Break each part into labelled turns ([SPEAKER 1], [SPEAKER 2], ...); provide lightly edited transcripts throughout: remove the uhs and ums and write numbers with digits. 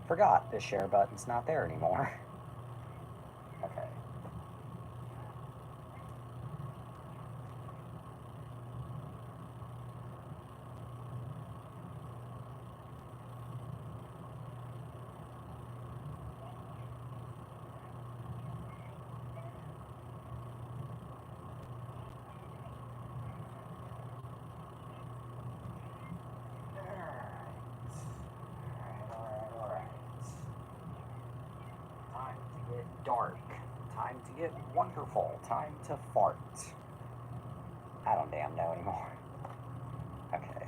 [SPEAKER 1] Forgot the share button's not there anymore. Okay. Alright. Time to get dark. Time to get wonderful. Time to fart. I don't damn know anymore. Okay.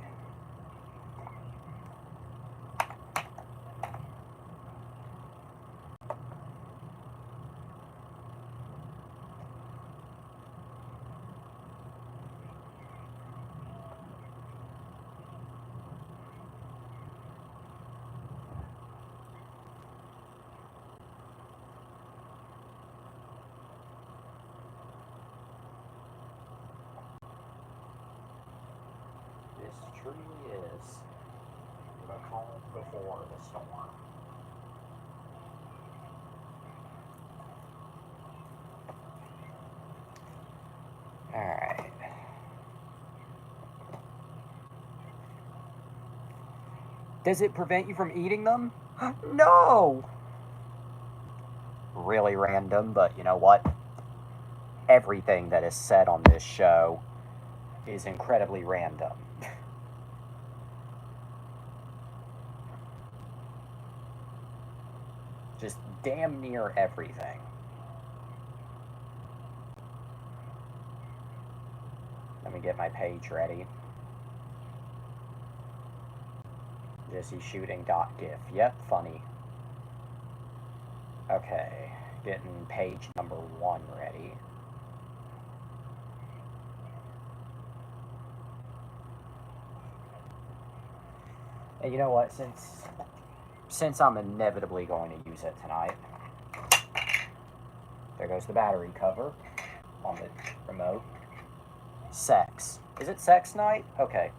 [SPEAKER 1] This truly is the calm before the storm. Alright. Does it prevent you from eating them? No! Really random, but you know what? Everything that is said on this show is incredibly random. Just damn near everything. Let me get my page ready. Jesse shooting .gif. Yep, funny. Okay, getting page number 1 ready. And you know what? Since I'm inevitably going to use it tonight, there goes the battery cover on the remote. Sex. Is it sex night? Okay.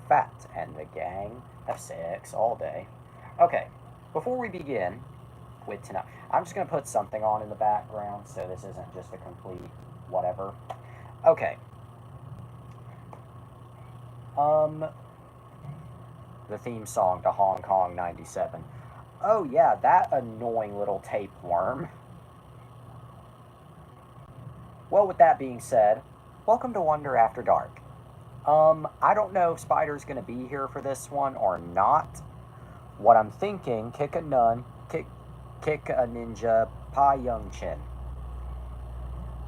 [SPEAKER 1] Fat and the gang have sex all day. Okay, before we begin with tonight, I'm just going to put something on in the background so this isn't just a complete whatever. Okay. The theme song to Hong Kong 97. Oh yeah, that annoying little tapeworm. Well, with that being said, welcome to Wonder After Dark. I don't know if Spider's gonna be here for this one or not. What I'm thinking, kick a ninja, Pai Young Chin.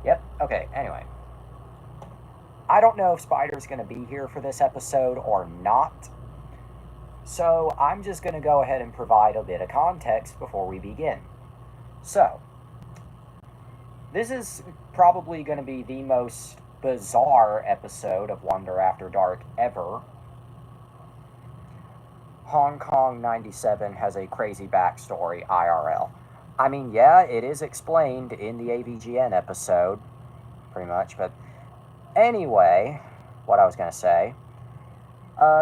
[SPEAKER 1] Yep, okay, anyway. I don't know if Spider's gonna be here for this episode or not. So I'm just gonna go ahead and provide a bit of context before we begin. So, this is probably gonna be the most bizarre episode of Wonder After Dark ever. Hong Kong 97 has a crazy backstory IRL. I mean, yeah, it is explained in the AVGN episode, pretty much, but anyway, what I was going to say,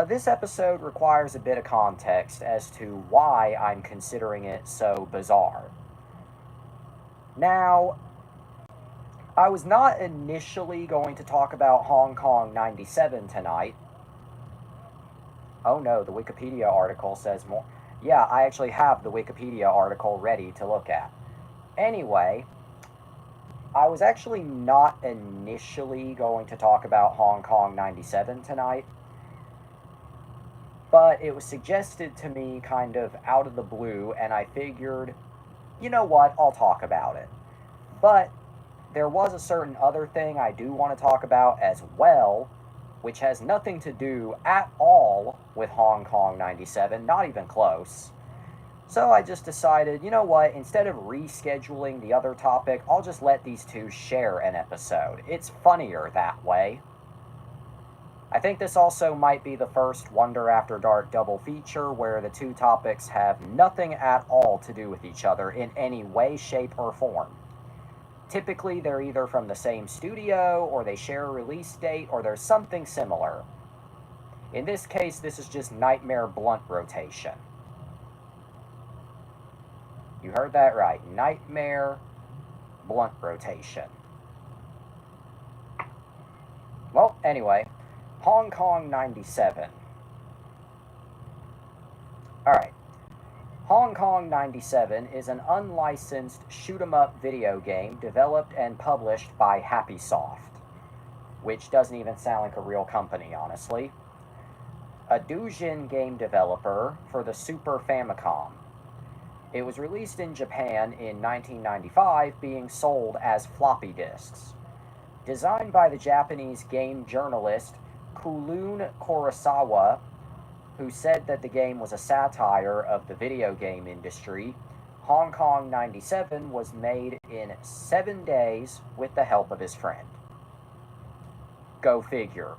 [SPEAKER 1] this episode requires a bit of context as to why I'm considering it so bizarre. Now, I was not initially going to talk about Hong Kong 97 tonight. Oh no, the Wikipedia article says more. Yeah, I actually have the Wikipedia article ready to look at. Anyway, I was actually not initially going to talk about Hong Kong 97 tonight, but it was suggested to me kind of out of the blue, and I figured, you know what, I'll talk about it. But there was a certain other thing I do want to talk about as well, which has nothing to do at all with Hong Kong 97, not even close. So I just decided, you know what, instead of rescheduling the other topic, I'll just let these two share an episode. It's funnier that way. I think this also might be the first Wonder After Dark double feature where the two topics have nothing at all to do with each other in any way, shape, or form. Typically, they're either from the same studio, or they share a release date, or there's something similar. In this case, this is just Nightmare Blunt rotation. You heard that right. Nightmare blunt rotation. Well, anyway, Hong Kong 97. Alright. Hong Kong 97 is an unlicensed shoot 'em up video game developed and published by Happysoft, which doesn't even sound like a real company, honestly. A Doujin game developer for the Super Famicom. It was released in Japan in 1995, being sold as floppy disks. Designed by the Japanese game journalist Kulun Kurosawa, who said that the game was a satire of the video game industry, Hong Kong 97 was made in 7 days with the help of his friend. Go figure.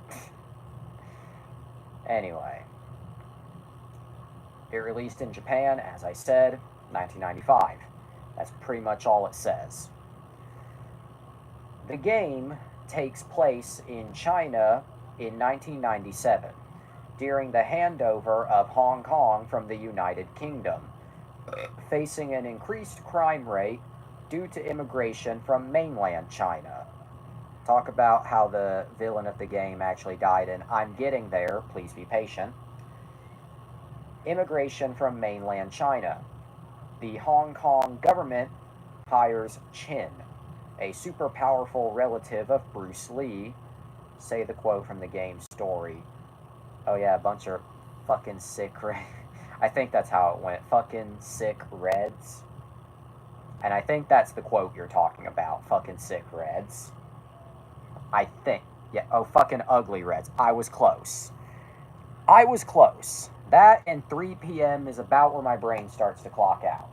[SPEAKER 1] Anyway, it released in Japan, as I said, 1995. That's pretty much all it says. The game takes place in China in 1997, during the handover of Hong Kong from the United Kingdom, facing an increased crime rate due to immigration from mainland China. Talk about how the villain of the game actually died, and I'm getting there, please be patient. Immigration from mainland China. The Hong Kong government hires Chin, a super powerful relative of Bruce Lee. Say the quote from the game story. Oh yeah, a bunch of fucking sick I think that's how it went. Fucking sick Reds. And I think that's the quote you're talking about. Fucking sick Reds. I think. Yeah, oh, fucking ugly Reds. I was close. I was close. That and 3 p.m. is about where my brain starts to clock out.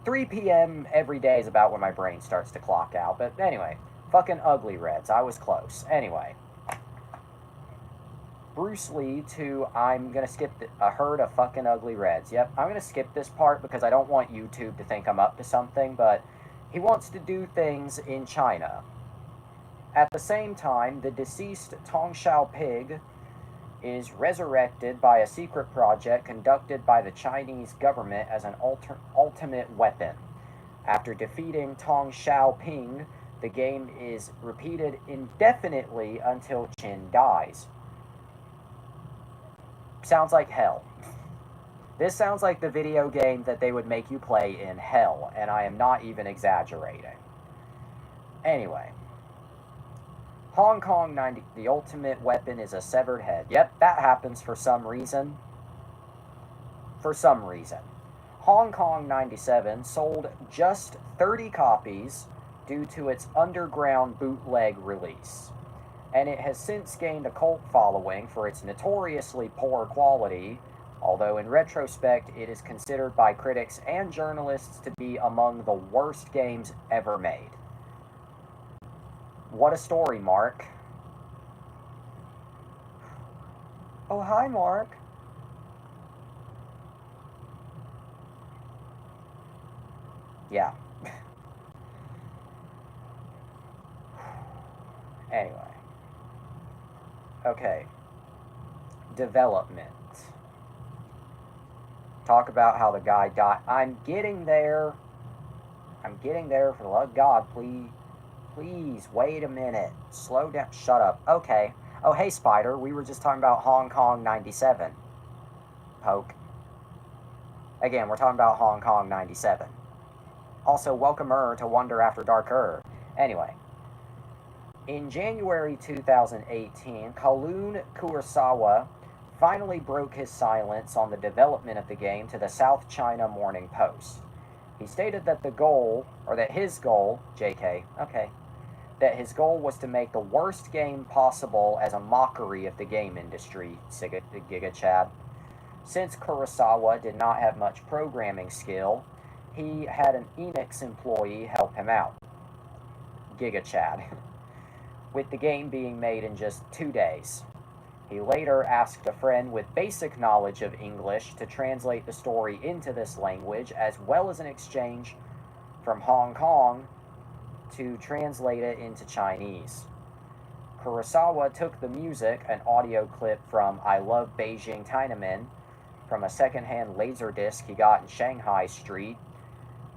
[SPEAKER 1] 3 p.m. every day is about when my brain starts to clock out. But anyway, fucking ugly Reds. I was close. Anyway. Bruce Lee to, I'm going to skip a herd of fucking ugly Reds. Yep, I'm going to skip this part because I don't want YouTube to think I'm up to something, but he wants to do things in China. At the same time, the deceased Tong Xiaoping is resurrected by a secret project conducted by the Chinese government as an ultimate weapon. After defeating Tong Xiaoping, the game is repeated indefinitely until Qin dies. Sounds like hell. This sounds like the video game that they would make you play in hell, and I am not even exaggerating. Anyway. Hong Kong 90, the ultimate weapon is a severed head. Yep, that happens for some reason. For some reason. Hong Kong 97 sold just 30 copies due to its underground bootleg release, and it has since gained a cult following for its notoriously poor quality, although in retrospect it is considered by critics and journalists to be among the worst games ever made. What a story, Mark. Oh, hi, Mark. Yeah. Anyway. Okay. Development. Talk about how the guy died. I'm getting there. I'm getting there, for the love of God, please. Please, wait a minute. Slow down. Shut up. Okay. Oh, hey, Spider. We were just talking about Hong Kong 97. Poke. Again, we're talking about Hong Kong 97. Also, welcome to Wonder After Darker. Anyway. In January 2018, Kulun Kurosawa finally broke his silence on the development of the game to the South China Morning Post. He stated that his goal, JK, okay, that his goal was to make the worst game possible as a mockery of the game industry, Giga Chad. Since Kurosawa did not have much programming skill, he had an Enix employee help him out, Giga Chad, with the game being made in just 2 days. He later asked a friend with basic knowledge of English to translate the story into this language, as well as an exchange from Hong Kong to translate it into Chinese. Kurosawa took the music, an audio clip from I Love Beijing Tiananmen, from a secondhand Laserdisc he got in Shanghai Street,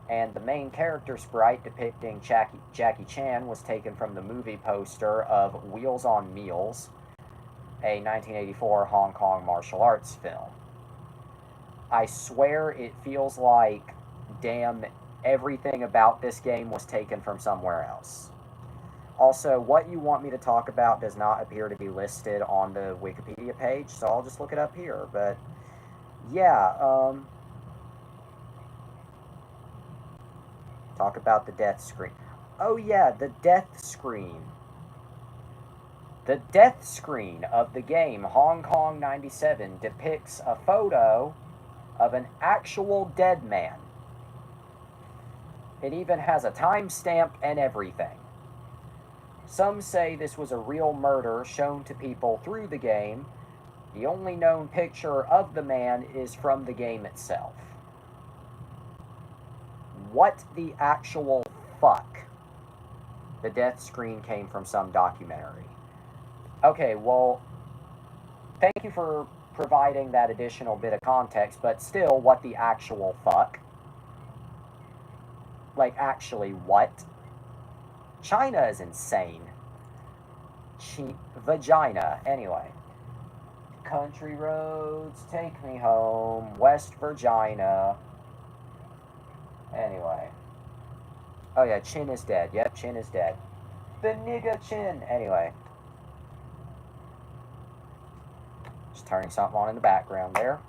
[SPEAKER 1] and the main character sprite depicting Jackie Chan was taken from the movie poster of Wheels on Meals, a 1984 Hong Kong martial arts film. I swear it feels like, damn, everything about this game was taken from somewhere else. Also, what you want me to talk about does not appear to be listed on the Wikipedia page, so I'll just look it up here. But, yeah, talk about the death screen. Oh yeah, the death screen. The death screen of the game Hong Kong 97 depicts a photo of an actual dead man. It even has a timestamp and everything. Some say this was a real murder shown to people through the game. The only known picture of the man is from the game itself. What the actual fuck? The death screen came from some documentary. Okay, well, thank you for providing that additional bit of context, but still, what the actual fuck? Like, actually, what? China is insane. Vagina. Anyway. Country roads, take me home. West Virginia. Anyway. Oh yeah, Chin is dead. Yep, Chin is dead. The nigga Chin. Anyway. Just turning something on in the background there.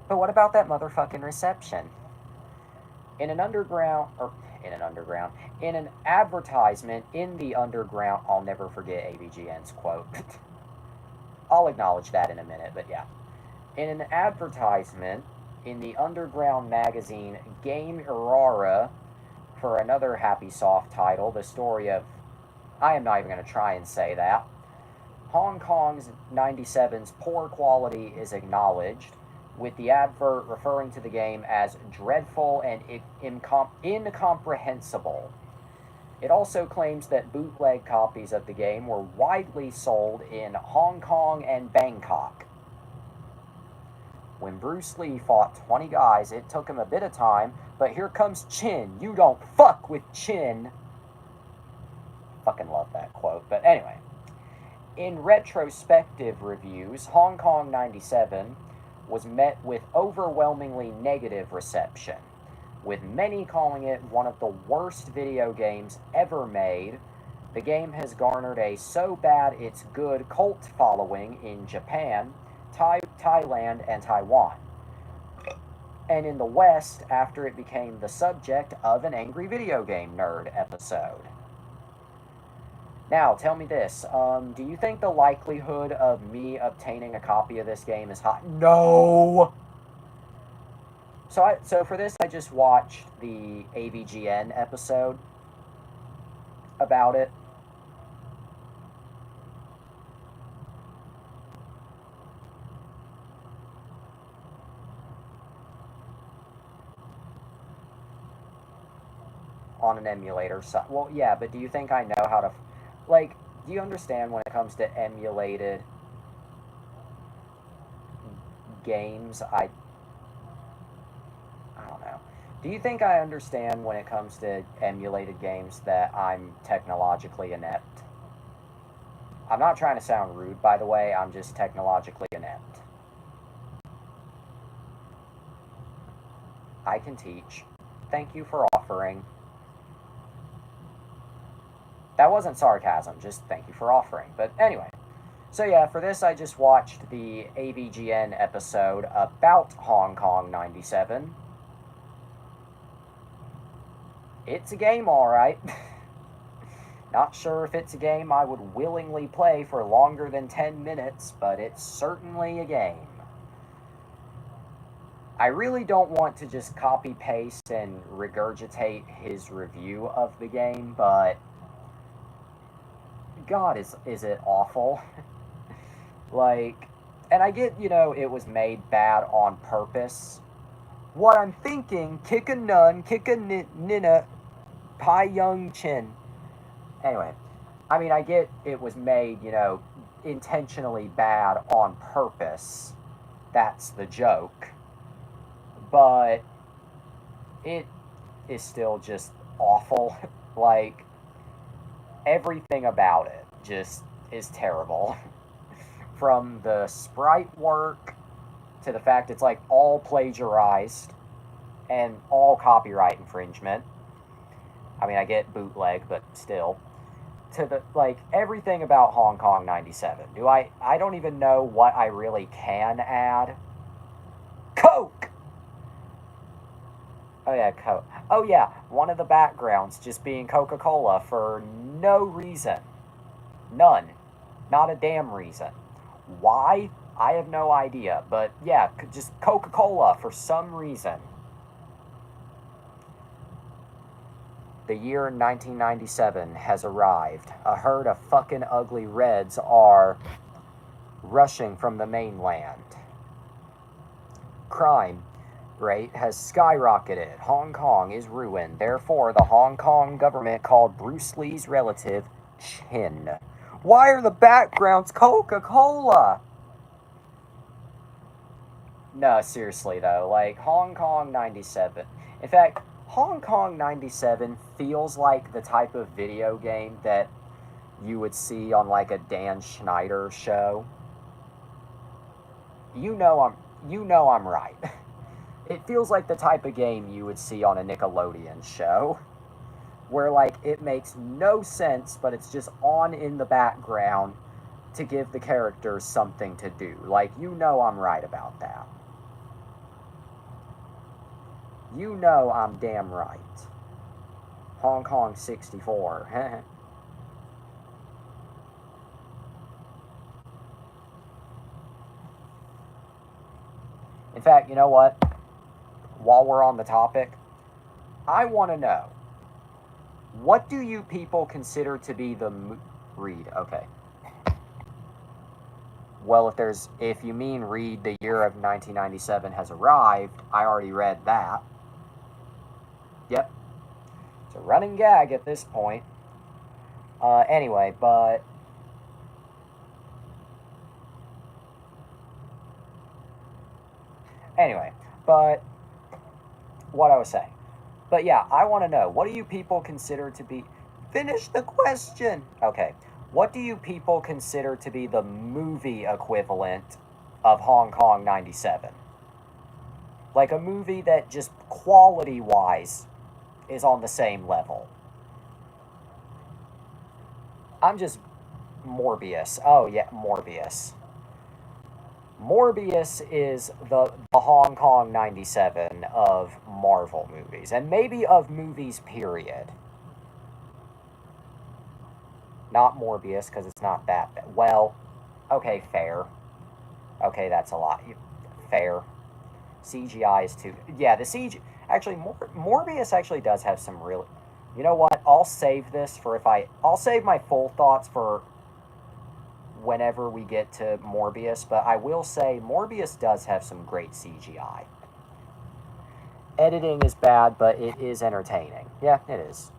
[SPEAKER 1] But what about that motherfucking reception? In an advertisement in the underground, I'll never forget AVGN's quote. I'll acknowledge that in a minute, but yeah. In an advertisement in the underground magazine Game Aurora for another Happy Soft title, the story of, I am not even going to try and say that, Hong Kong's 97's poor quality is acknowledged, with the advert referring to the game as dreadful and incomprehensible. It also claims that bootleg copies of the game were widely sold in Hong Kong and Bangkok. When Bruce Lee fought 20 guys, it took him a bit of time, but here comes Chin. You don't fuck with Chin. Fucking love that quote. But anyway, in retrospective reviews, Hong Kong 97 was met with overwhelmingly negative reception, with many calling it one of the worst video games ever made. The game has garnered a so bad it's good cult following in Japan, Thailand, and Taiwan, and in the West after it became the subject of an Angry Video Game Nerd episode. Now, tell me this, do you think the likelihood of me obtaining a copy of this game is high? No! So for this, I just watched the AVGN episode about it. On an emulator. So, well, yeah, but do you think I know how to... Like, do you understand when it comes to emulated games? I don't know. Do you think I understand when it comes to emulated games that I'm technologically inept? I'm not trying to sound rude, by the way. I'm just technologically inept. I can teach. Thank you for offering. That wasn't sarcasm, just thank you for offering. But anyway, so yeah, for this I just watched the AVGN episode about Hong Kong 97. It's a game, alright. Not sure if it's a game I would willingly play for longer than 10 minutes, but it's certainly a game. I really don't want to just copy-paste and regurgitate his review of the game, but God, is it awful? Like, and I get, you know, it was made bad on purpose. What I'm thinking, kick a nun, kick a nina, Pai Young Chin. Anyway, I mean, I get it was made, you know, intentionally bad on purpose. that's the joke. But it is still just awful. Like, everything about it just is terrible. From the sprite work to the fact it's like all plagiarized and all copyright infringement. I mean, I get bootleg, but still. To the like everything about Hong Kong 97. I don't even know what I really can add. Coke. Oh yeah, Coke. Oh yeah, one of the backgrounds just being Coca-Cola for no reason. None. Not a damn reason. Why? I have no idea, but yeah, just Coca-Cola for some reason. The year 1997 has arrived. A herd of fucking ugly Reds are rushing from the mainland. Crime rate has skyrocketed. Hong Kong is ruined. Therefore, the Hong Kong government called Bruce Lee's relative Chin. Why are the backgrounds Coca-Cola? No, seriously though, like Hong Kong 97. In fact, Hong Kong 97 feels like the type of video game that you would see on like a Dan Schneider show. You know I'm right. It feels like the type of game you would see on a Nickelodeon show where like it makes no sense but it's just on in the background to give the characters something to do. Like, you know I'm right about that. You know I'm damn right. Hong Kong 64. In fact, you know what? While we're on the topic, I want to know, what do you people consider to be the read? Okay. Well, if you mean read the year of 1997 has arrived, I already read that. Yep. It's a running gag at this point. Anyway, but what I was saying. But yeah, I want to know, what do you people consider to be. Finish the question! Okay. What do you people consider to be the movie equivalent of Hong Kong 97? Like a movie that just quality wise is on the same level. I'm just. Morbius. Oh, yeah, Morbius. Morbius is the Hong Kong 97 of Marvel movies, and maybe of movies, period. Not Morbius, because it's not that bad. Well, okay, fair. Okay, that's a lot. Fair. CGI is too. Yeah, the CG. Actually, Morbius actually does have some real. You know what? I'll save this for if I. I'll save my full thoughts for whenever we get to Morbius, but I will say Morbius does have some great CGI. Editing is bad, but it is entertaining. Yeah, it is.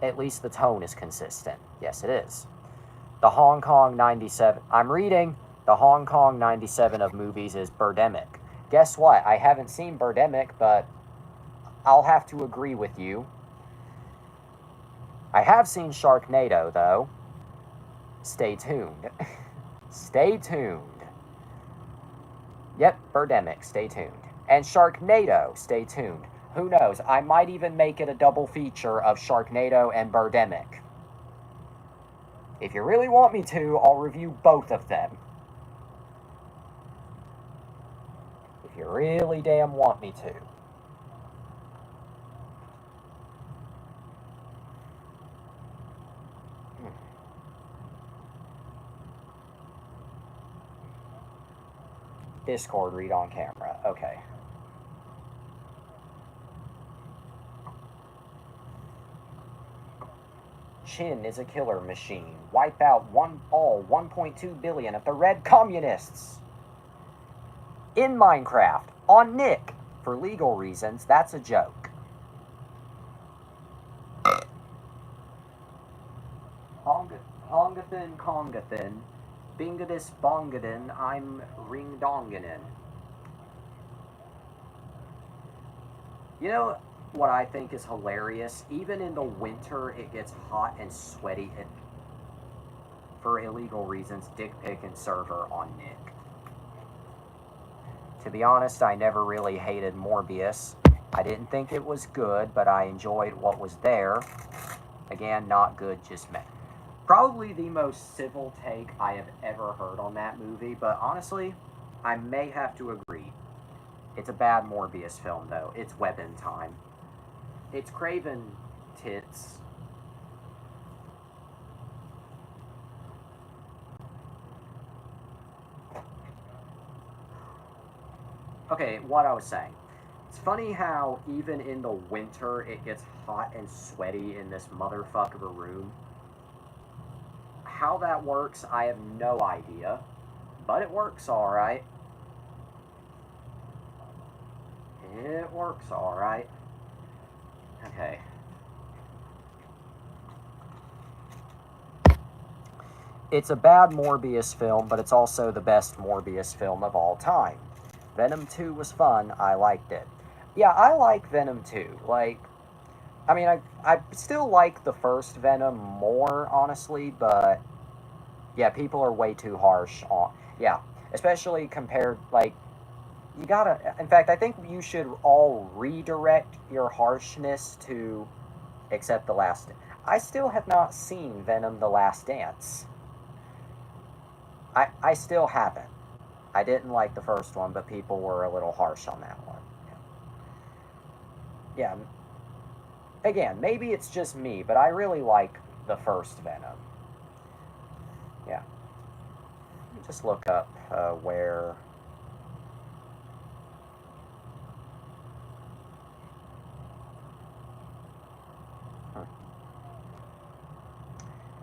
[SPEAKER 1] At least the tone is consistent. Yes, it is. The Hong Kong 97. I'm reading. The Hong Kong 97 of movies is Birdemic. Guess what? I haven't seen Birdemic, but I'll have to agree with you. I have seen Sharknado, though. Stay tuned. Stay tuned. Yep, Birdemic, stay tuned. And Sharknado, stay tuned. Who knows? I might even make it a double feature of Sharknado and Birdemic. If you really want me to, I'll review both of them. If you really damn want me to. Discord read on camera. Okay. Chin is a killer machine. Wipe out all 1.2 billion of the red communists. In Minecraft, on Nick. For legal reasons, that's a joke. Hongathin Kongathin. Bingadis bongadin, I'm ring donganin. You know what I think is hilarious? Even in the winter, it gets hot and sweaty, and for illegal reasons, dick pic and server on Nick. To be honest, I never really hated Morbius. I didn't think it was good, but I enjoyed what was there. Again, not good, just me. Probably the most civil take I have ever heard on that movie, but honestly, I may have to agree. It's a bad Morbius film, though. It's weapon time. It's Craven tits. Okay, what I was saying. It's funny how even in the winter it gets hot and sweaty in this motherfucker of a room. How that works, I have no idea. But it works alright. It works alright. Okay. It's a bad Morbius film, but it's also the best Morbius film of all time. Venom 2 was fun. I liked it. Yeah, I like Venom 2. Like, I mean, I still like the first Venom more, honestly, but yeah, people are way too harsh on. Yeah, especially compared, like, you gotta. In fact, I think you should all redirect your harshness to accept the last. I still have not seen Venom the Last Dance. I still haven't. I didn't like the first one, but people were a little harsh on that one. Yeah. Again, maybe it's just me, but I really like the first Venom. Yeah. Let me just look up where. Hmm.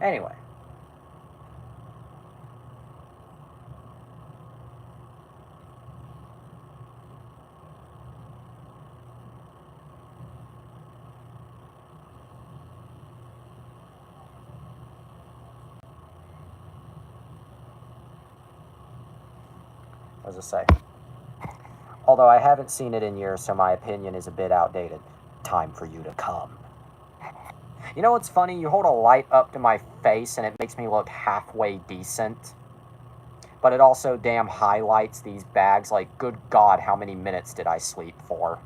[SPEAKER 1] Anyway. As I say. Although I haven't seen it in years, so my opinion is a bit outdated. Time for you to come. You know what's funny? You hold a light up to my face and it makes me look halfway decent. But it also damn highlights these bags. Like, good God, how many minutes did I sleep for?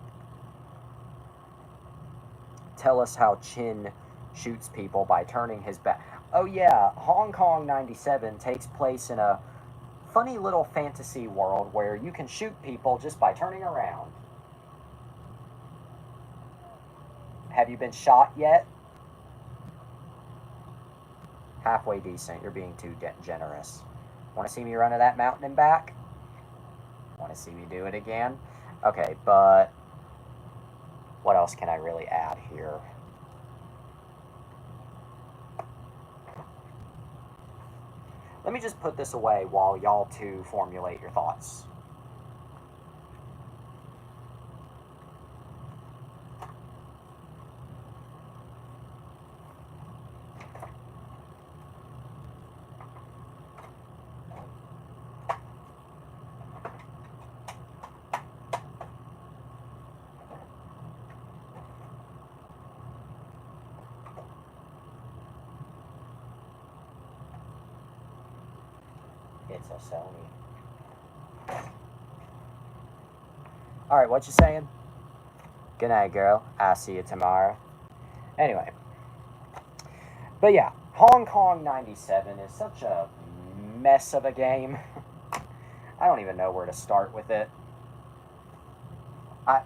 [SPEAKER 1] Tell us how Chin shoots people by turning his back. Oh, yeah, Hong Kong 97 takes place in a funny little fantasy world where you can shoot people just by turning around. Have you been shot yet? Halfway decent. You're being too generous. Want to see me run to that mountain and back? Want to see me do it again? Okay, but what else can I really add here? Let me just put this away while y'all two formulate your thoughts. It's a Sony. Alright, what you saying? Good night, girl. I'll see you tomorrow. Anyway. But yeah, Hong Kong 97 is such a mess of a game. I don't even know where to start with it. I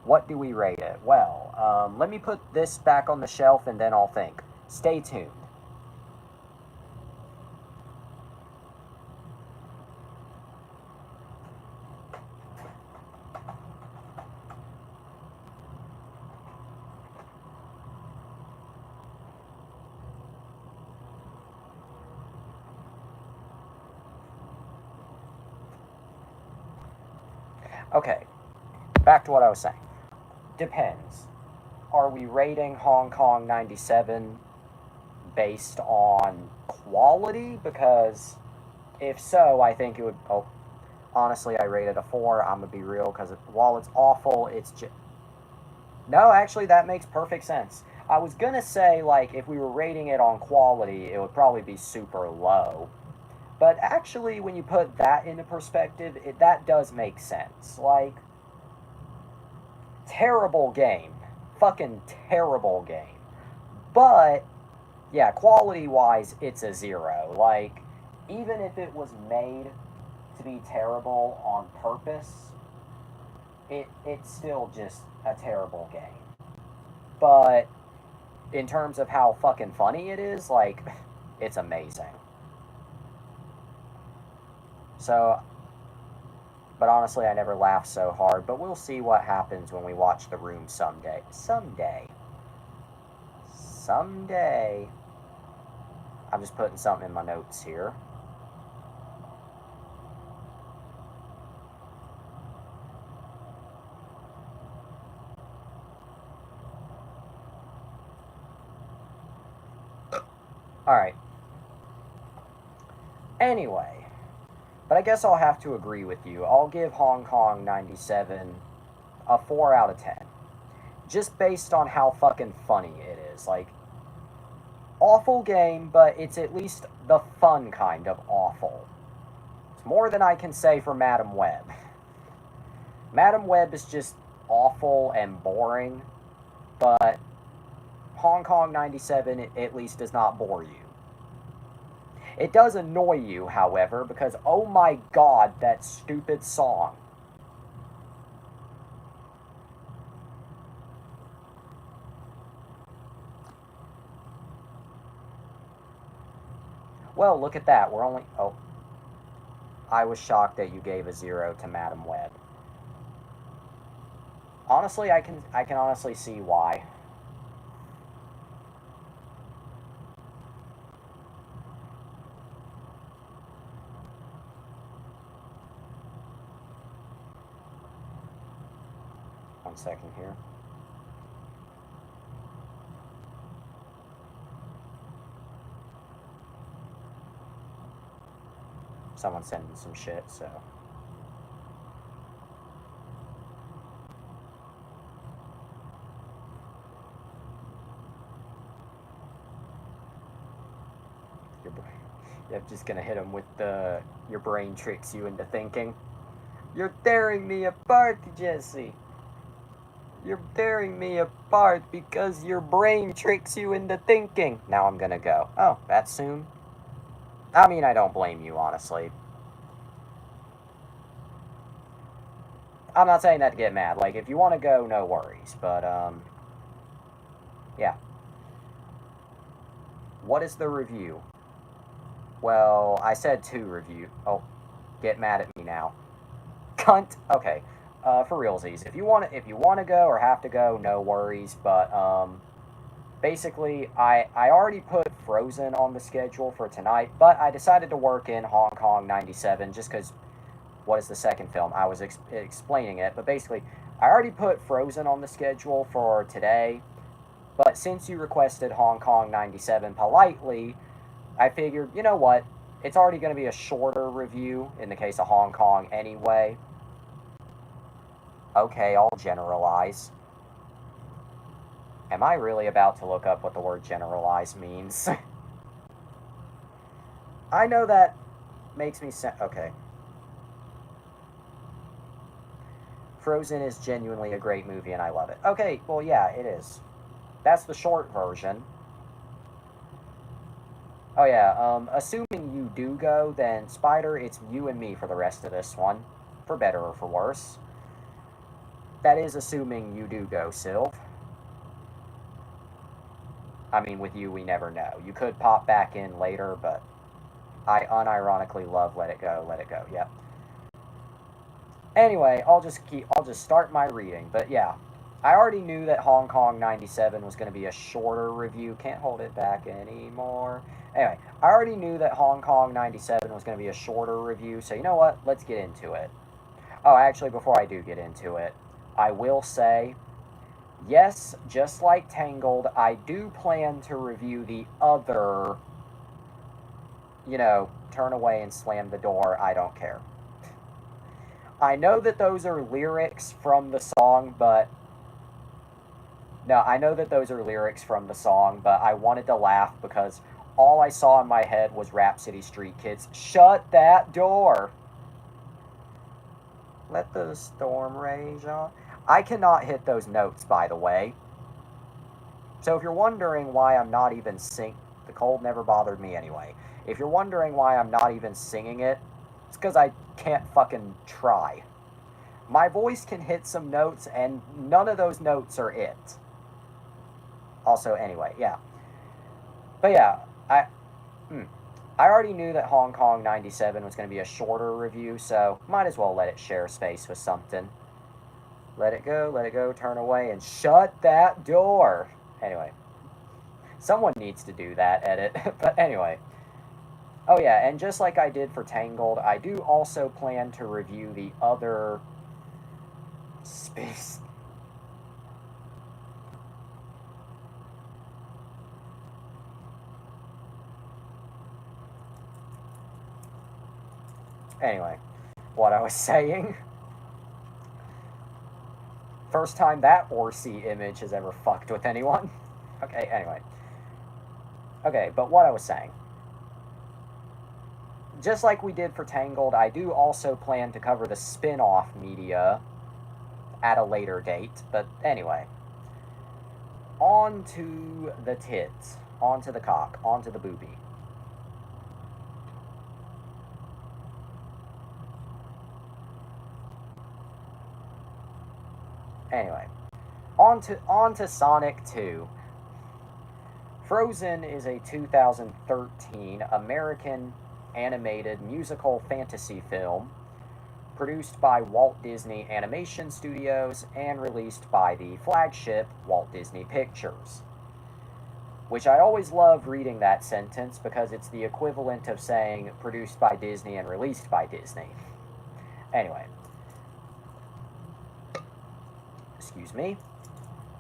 [SPEAKER 1] What do we rate it? Well, let me put this back on the shelf and then I'll think. Stay tuned. Okay, back to what I was saying. Depends. Are we rating Hong Kong 97 based on quality? Because if so, I think it would. Oh, honestly, I rated a 4. I'm gonna be real because while it's awful, it's just. No, actually, that makes perfect sense. I was gonna say, like, if we were rating it on quality, it would probably be super low. But actually, when you put that into perspective, that does make sense. Like, terrible game. Fucking terrible game. But, yeah, quality wise, it's a zero. Like, even if it was made to be terrible on purpose, it's still just a terrible game. But in terms of how fucking funny it is, like, it's amazing. So, but honestly, I never laughed so hard. But we'll see what happens when we watch The Room someday. Someday. Someday. I'm just putting something in my notes here. Alright. Anyway. But I guess I'll have to agree with you. I'll give Hong Kong 97 a 4 out of 10. Just based on how fucking funny it is. Like, awful game, but it's at least the fun kind of awful. It's more than I can say for Madam Web. Madam Web is just awful and boring, but Hong Kong 97 at least does not bore you. It does annoy you, however, because oh my god, that stupid song. Well, look at that. We're only. Oh. I was shocked that you gave a 0 to Madam Web. Honestly, I can honestly see why. One second here. Someone's sending some shit, so. I'm just gonna hit him with the your brain tricks you into thinking. You're tearing me apart, Jesse. You're tearing me apart because your brain tricks you into thinking. Now I'm gonna go. Oh, that soon? I mean, I don't blame you, honestly. I'm not saying that to get mad. Like, if you want to go, no worries. But, yeah. What is the review? Well, I said 2 review. Oh, get mad at me now. Cunt. Okay. For realsies, if you want to go or have to go, no worries. But basically, I already put Frozen on the schedule for tonight, but I decided to work in Hong Kong 97 just because. What is the second film? I was explaining it, but basically, I already put Frozen on the schedule for today. But since you requested Hong Kong 97 politely, I figured, you know what? It's already going to be a shorter review in the case of Hong Kong anyway. Okay, I'll generalize. Am I really about to look up what the word generalize means? I know that makes me okay. Frozen is genuinely a great movie and I love it. Okay, well, yeah, it is. That's the short version. Oh, yeah, assuming you do go, then Spider, it's you and me for the rest of this one. For better or for worse. That is assuming you do go, Sylv. I mean, with you, we never know. You could pop back in later, but I unironically love Let It Go, Let It Go, yep. Anyway, I'll just start my reading. But yeah, I already knew that Hong Kong 97 was going to be a shorter review. Can't hold it back anymore. Anyway, I already knew that Hong Kong 97 was going to be a shorter review. So you know what? Let's get into it. Oh, actually, before I do get into it, I will say, yes, just like Tangled, I do plan to review the other, turn away and slam the door, I don't care. I know that those are lyrics from the song, but No, I know that those are lyrics from the song, but I wanted to laugh because all I saw in my head was Rhapsody Street Kids. Shut that door! Let the storm rage on. I cannot hit those notes, by the way. So if you're wondering why I'm not even the cold never bothered me anyway. If you're wondering why I'm not even singing it, it's because I can't fucking try. My voice can hit some notes, and none of those notes are it. Also, anyway, yeah. But yeah, I already knew that Hong Kong 97 was going to be a shorter review, so might as well let it share space with something. Let it go, turn away, and shut that door. Anyway, someone needs to do that edit. But anyway. Oh yeah, and just like I did for Tangled, I do also plan to review the other space. Anyway, what I was saying. First time that Orsi image has ever fucked with anyone. Okay, anyway. Okay, but what I was saying. Just like we did for Tangled, I do also plan to cover the spin-off media at a later date. But anyway. On to the tits. On to the cock. On to the boobie. Anyway, on to Sonic 2. Frozen is a 2013 American animated musical fantasy film produced by Walt Disney Animation Studios and released by the flagship Walt Disney Pictures. Which I always love reading that sentence because it's the equivalent of saying produced by Disney and released by Disney. Anyway. Excuse me.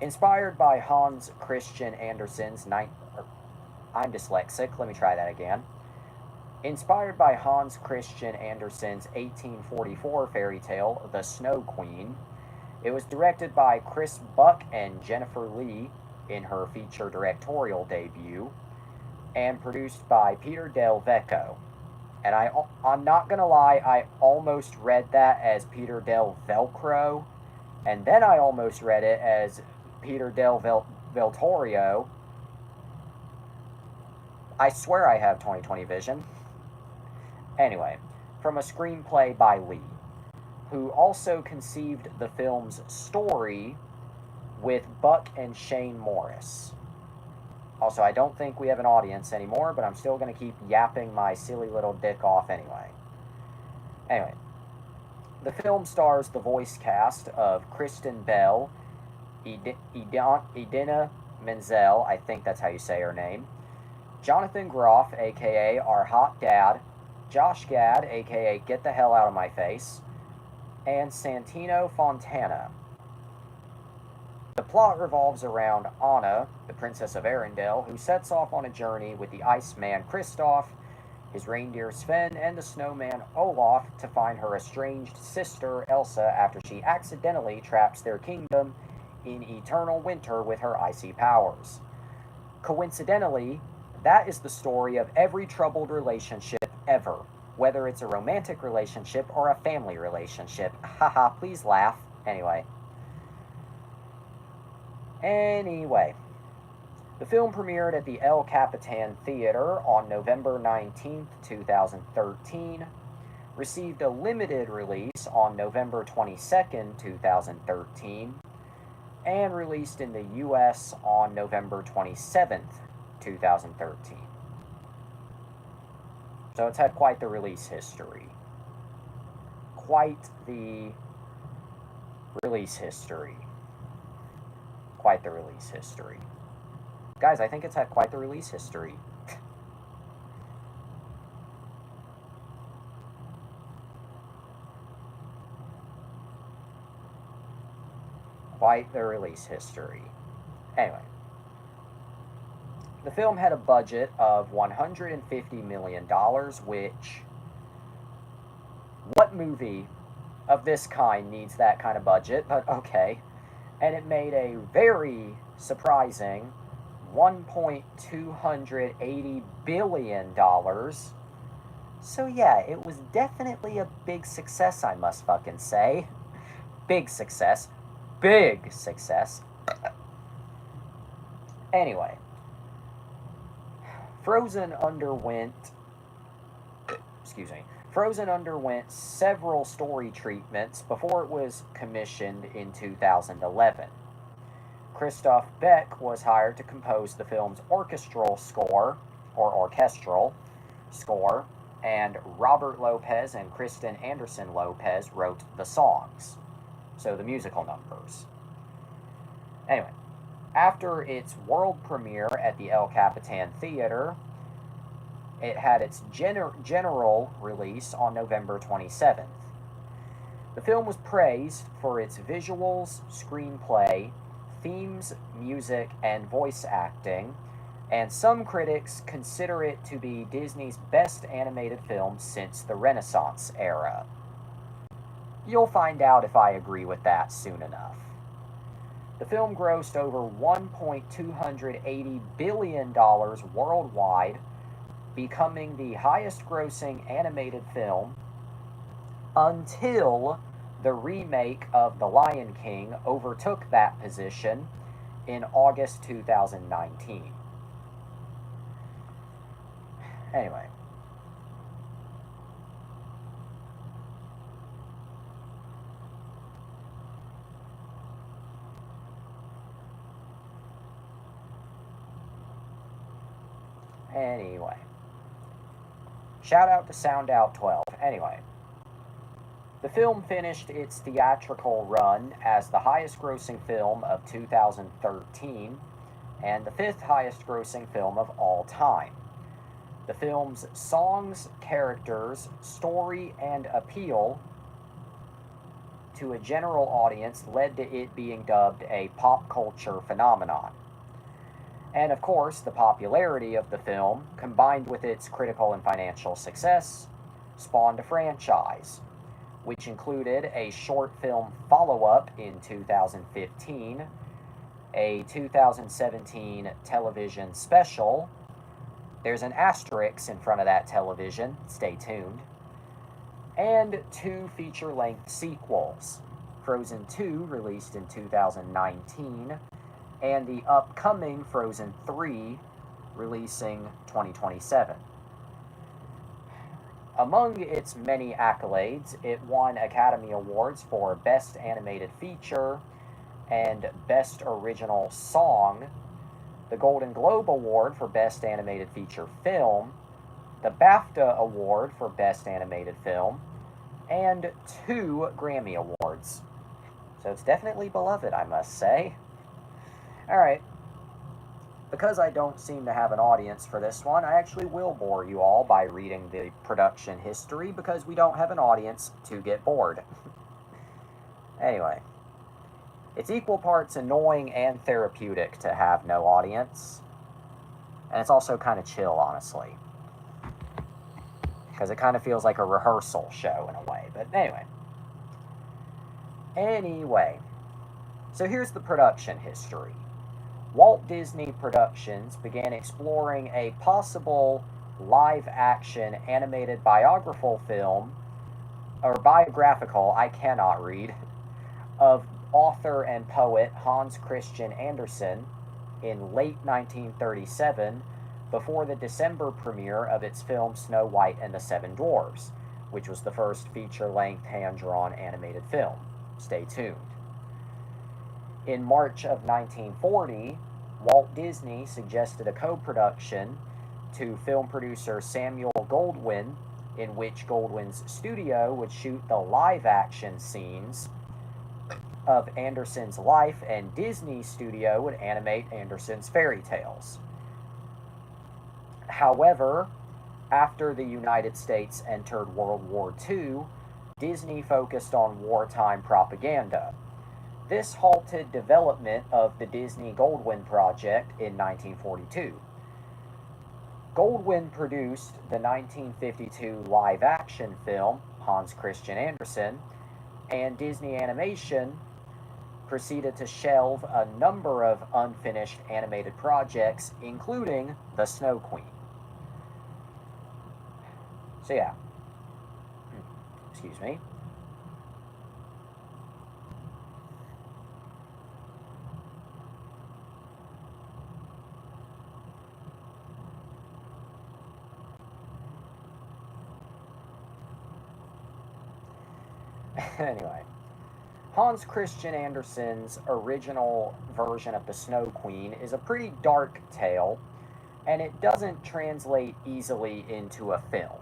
[SPEAKER 1] Inspired by Hans Christian Andersen's I'm dyslexic, let me try that again. Inspired by Hans Christian Andersen's 1844 fairy tale, The Snow Queen, it was directed by Chris Buck and Jennifer Lee in her feature directorial debut, and produced by Peter Del Vecchio. And I'm not gonna lie, I almost read that as Peter Del Velcro, and then I almost read it as Peter Del Veltorio. I swear I have 20/20 vision. Anyway, from a screenplay by Lee, who also conceived the film's story with Buck and Shane Morris. Also, I don't think we have an audience anymore, but I'm still going to keep yapping my silly little dick off anyway. Anyway, the film stars the voice cast of Kristen Bell, Idina Menzel, I think that's how you say her name, Jonathan Groff, aka our hot dad, Josh Gad, aka Get the Hell Out of My Face, and Santino Fontana. The plot revolves around Anna, the Princess of Arendelle, who sets off on a journey with the Iceman Kristoff, his reindeer Sven, and the snowman Olaf to find her estranged sister Elsa after she accidentally traps their kingdom in eternal winter with her icy powers. Coincidentally, that is the story of every troubled relationship ever, whether it's a romantic relationship or a family relationship. Haha, please laugh. Anyway, the film premiered at the El Capitan Theater on November 19th, 2013, received a limited release on November 22nd, 2013, and released in the US on November 27th, 2013. So it's had quite the release history. Quite the release history. Quite the release history. Guys, I think it's had quite the release history. Quite the release history. Anyway. The film had a budget of $150 million, which... What movie of this kind needs that kind of budget? But okay. and it made a very surprising $1.280 billion. So yeah, it was definitely a big success, I must fucking say. Big success. Big success. Anyway, Frozen underwent Frozen underwent several story treatments before it was commissioned in 2011. Christoph Beck was hired to compose the film's orchestral score, and Robert Lopez and Kristen Anderson Lopez wrote the songs, so the musical numbers. Anyway, after its world premiere at the El Capitan Theater, it had its general release on November 27th. The film was praised for its visuals, screenplay, themes, music, and voice acting, and some critics consider it to be Disney's best animated film since the Renaissance era. You'll find out if I agree with that soon enough. The film grossed over $1.280 billion worldwide, becoming the highest grossing animated film until the remake of The Lion King overtook that position in August 2019. Anyway. Shout out to Sound Out 12. Anyway. The film finished its theatrical run as the highest grossing film of 2013 and the fifth highest grossing film of all time. The film's songs, characters, story, and appeal to a general audience led to it being dubbed a pop culture phenomenon. And of course, the popularity of the film, combined with its critical and financial success, spawned a franchise, which included a short film follow-up in 2015, a 2017 television special. There's an asterisk in front of that television, stay tuned, and 2 feature-length sequels, Frozen 2, released in 2019, and the upcoming Frozen 3, releasing 2027. Among its many accolades, it won Academy Awards for Best Animated Feature and Best Original Song, the Golden Globe Award for Best Animated Feature Film, the BAFTA Award for Best Animated Film, and 2 Grammy Awards. So it's definitely beloved, I must say. Alright, because I don't seem to have an audience for this one, I actually will bore you all by reading the production history because we don't have an audience to get bored. Anyway, it's equal parts annoying and therapeutic to have no audience, and it's also kind of chill, honestly, because it kind of feels like a rehearsal show in a way, but anyway, so here's the production history. Walt Disney Productions began exploring a possible live-action animated biographical film, or biographical, I cannot read, of author and poet Hans Christian Andersen in late 1937, before the December premiere of its film Snow White and the Seven Dwarfs, which was the first feature-length hand-drawn animated film. Stay tuned. In March of 1940, Walt Disney suggested a co-production to film producer Samuel Goldwyn, in which Goldwyn's studio would shoot the live-action scenes of Andersen's life, and Disney's studio would animate Andersen's fairy tales. However, after the United States entered World War II, Disney focused on wartime propaganda. This halted development of the Disney Goldwyn Project in 1942. Goldwyn produced the 1952 live-action film Hans Christian Andersen, and Disney Animation proceeded to shelve a number of unfinished animated projects, including The Snow Queen. So yeah, excuse me. Anyway, Hans Christian Andersen's original version of The Snow Queen is a pretty dark tale, and it doesn't translate easily into a film.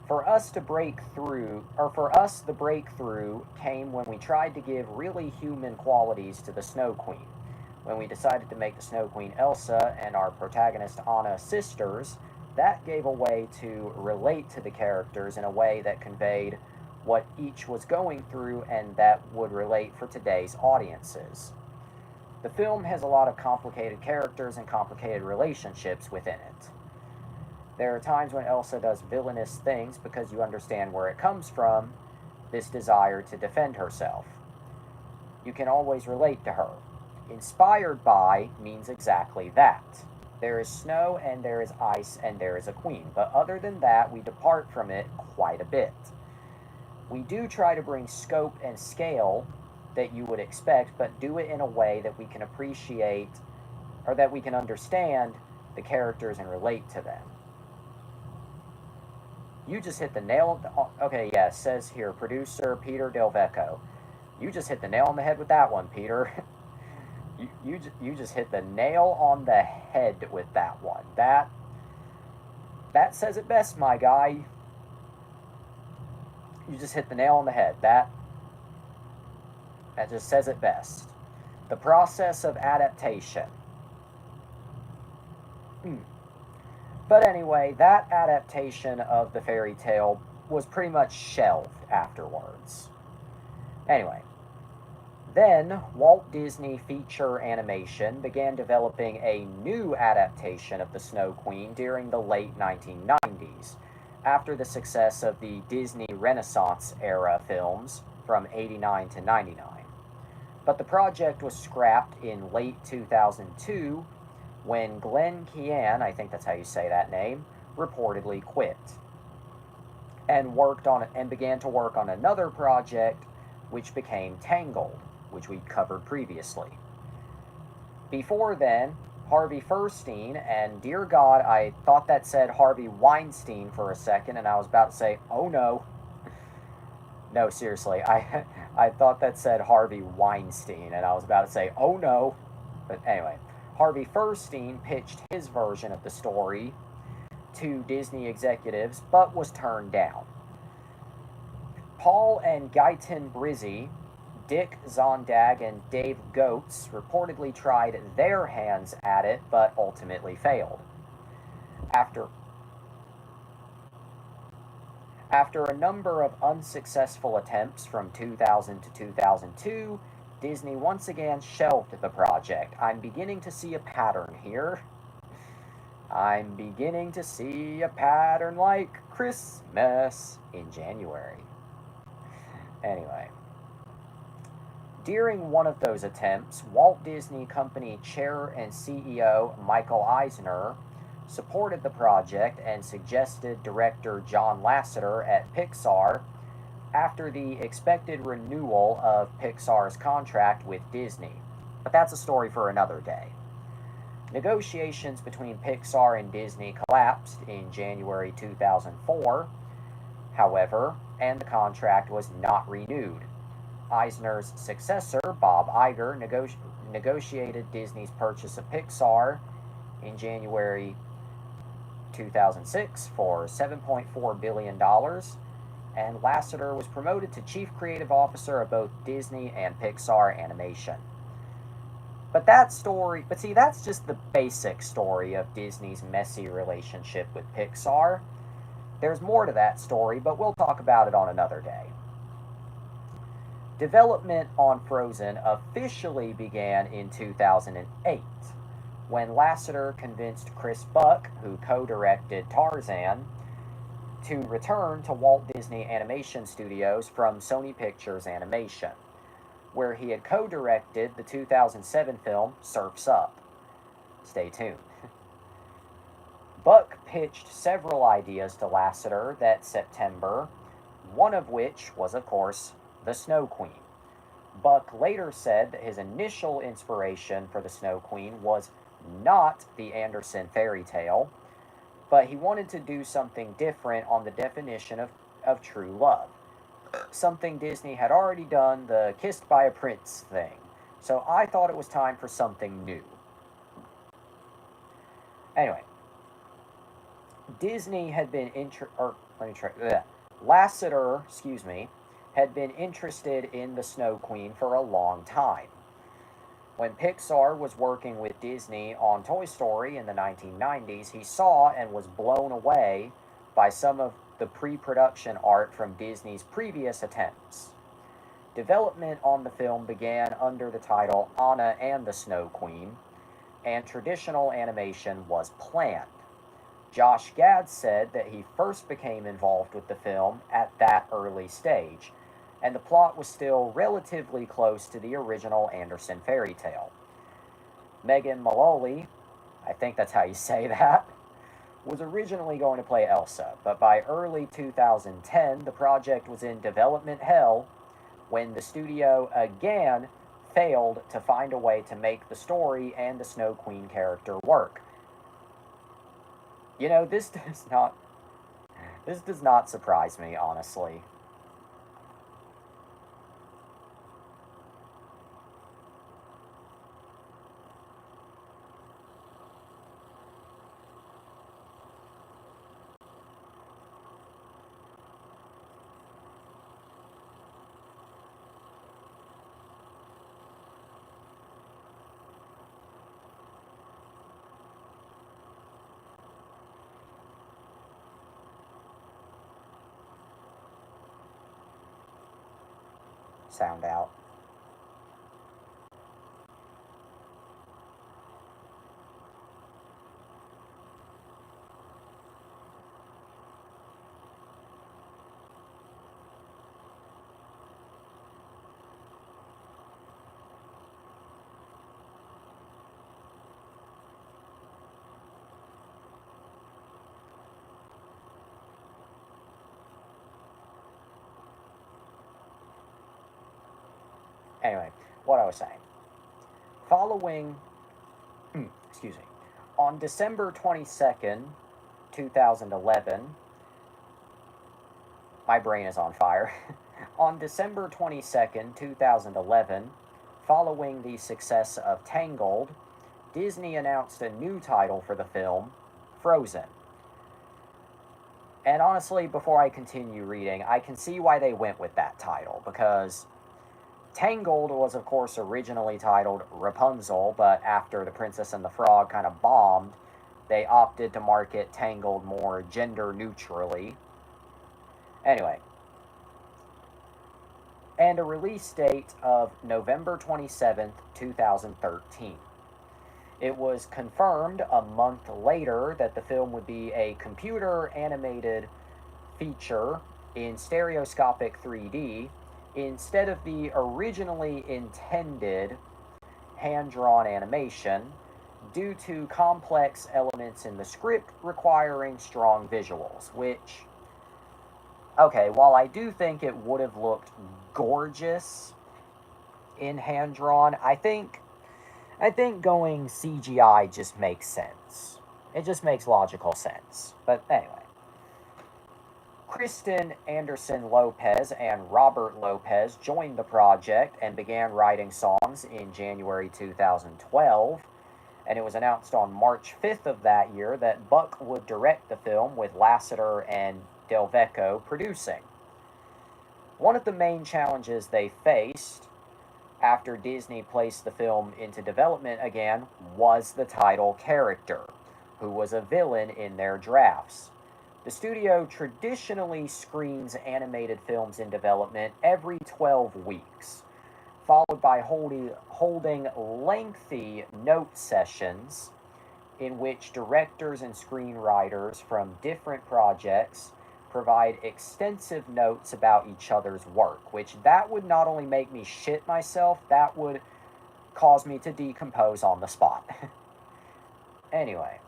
[SPEAKER 1] For us to break through, or for us, the breakthrough came when we tried to give really human qualities to the Snow Queen. When we decided to make the Snow Queen Elsa and our protagonist Anna sisters, that gave a way to relate to the characters in a way that conveyed what each was going through and that would relate for today's audiences. The film has a lot of complicated characters and complicated relationships within it. There are times when Elsa does villainous things because you understand where it comes from, this desire to defend herself. You can always relate to her. Inspired by means exactly that. There is snow and there is ice and there is a queen, but other than that, we depart from it quite a bit. We do try to bring scope and scale that you would expect, but do it in a way that we can appreciate or that we can understand the characters and relate to them. You just hit the nail. Okay, yeah, it says here, producer Peter Delvecco. You just hit the nail on the head with that one, Peter. you just hit the nail on the head with that one. That says it best, my guy. You just hit the nail on the head. That just says it best. The process of adaptation. But anyway, that adaptation of the fairy tale was pretty much shelved afterwards. Anyway, then Walt Disney Feature Animation began developing a new adaptation of the Snow Queen during the late 1990s, after the success of the Disney Renaissance era films from 89 to 99. But the project was scrapped in late 2002 when Glenn Keane, I think that's how you say that name, reportedly quit and began to work on another project which became Tangled, which we covered previously. Before then, Harvey Fierstein, and dear God, I thought that said Harvey Weinstein for a second, and I was about to say, oh no. No, seriously, I thought that said Harvey Weinstein, and I was about to say, oh no. But anyway, Harvey Fierstein pitched his version of the story to Disney executives, but was turned down. Paul and Guyton Brizzi, Dick Zondag, and Dave Goetz reportedly tried their hands at it, but ultimately failed. After a number of unsuccessful attempts from 2000 to 2002, Disney once again shelved the project. I'm beginning to see a pattern here. I'm beginning to see a pattern like Christmas in January. Anyway, during one of those attempts, Walt Disney Company Chair and CEO Michael Eisner supported the project and suggested director John Lasseter at Pixar after the expected renewal of Pixar's contract with Disney. But that's a story for another day. Negotiations between Pixar and Disney collapsed in January 2004, however, and the contract was not renewed. Eisner's successor, Bob Iger, negotiated Disney's purchase of Pixar in January 2006 for $7.4 billion, and Lasseter was promoted to Chief Creative Officer of both Disney and Pixar Animation. But that's just the basic story of Disney's messy relationship with Pixar. There's more to that story, but we'll talk about it on another day. Development on Frozen officially began in 2008, when Lasseter convinced Chris Buck, who co-directed Tarzan, to return to Walt Disney Animation Studios from Sony Pictures Animation. where he had co-directed the 2007 film Surf's Up. Stay tuned. Buck pitched several ideas to Lasseter that September, one of which was, of course, the Snow Queen. Buck later said that his initial inspiration for the Snow Queen was not the Andersen fairy tale, but he wanted to do something different on the definition of true love. Something Disney had already done, the kissed by a prince thing. So I thought it was time for something new. Anyway, Disney had been Lasseter, had been interested in the Snow Queen for a long time. When Pixar was working with Disney on Toy Story in the 1990s, he saw and was blown away by some of the pre-production art from Disney's previous attempts. Development on the film began under the title Anna and the Snow Queen, and traditional animation was planned. Josh Gad said that he first became involved with the film at that early stage, and the plot was still relatively close to the original Andersen fairy tale. Megan Mullally, I think that's how you say that, was originally going to play Elsa, but by early 2010, the project was in development hell when the studio again failed to find a way to make the story and the Snow Queen character work. You know, this does not surprise me, honestly. Sound out. Anyway, what I was saying. Following, excuse me, on December 22nd, 2011, my brain is on fire. On December 22nd, 2011, following the success of Tangled, Disney announced a new title for the film, Frozen. And honestly, before I continue reading, I can see why they went with that title, because Tangled was, of course, originally titled Rapunzel, but after The Princess and the Frog kind of bombed, they opted to market Tangled more gender neutrally. Anyway, and a release date of November 27th, 2013. It was confirmed a month later that the film would be a computer animated feature in stereoscopic 3D instead of the originally intended hand-drawn animation due to complex elements in the script requiring strong visuals, which, okay, while I do think it would have looked gorgeous in hand-drawn, I think going CGI just makes sense. It just makes logical sense. But anyway, Kristen Anderson Lopez and Robert Lopez joined the project and began writing songs in January 2012, and it was announced on March 5th of that year that Buck would direct the film with Lasseter and Delvecco producing. One of the main challenges they faced after Disney placed the film into development again was the title character, who was a villain in their drafts. The studio traditionally screens animated films in development every 12 weeks, followed by holding lengthy note sessions in which directors and screenwriters from different projects provide extensive notes about each other's work, which that would not only make me shit myself, that would cause me to decompose on the spot. Anyway,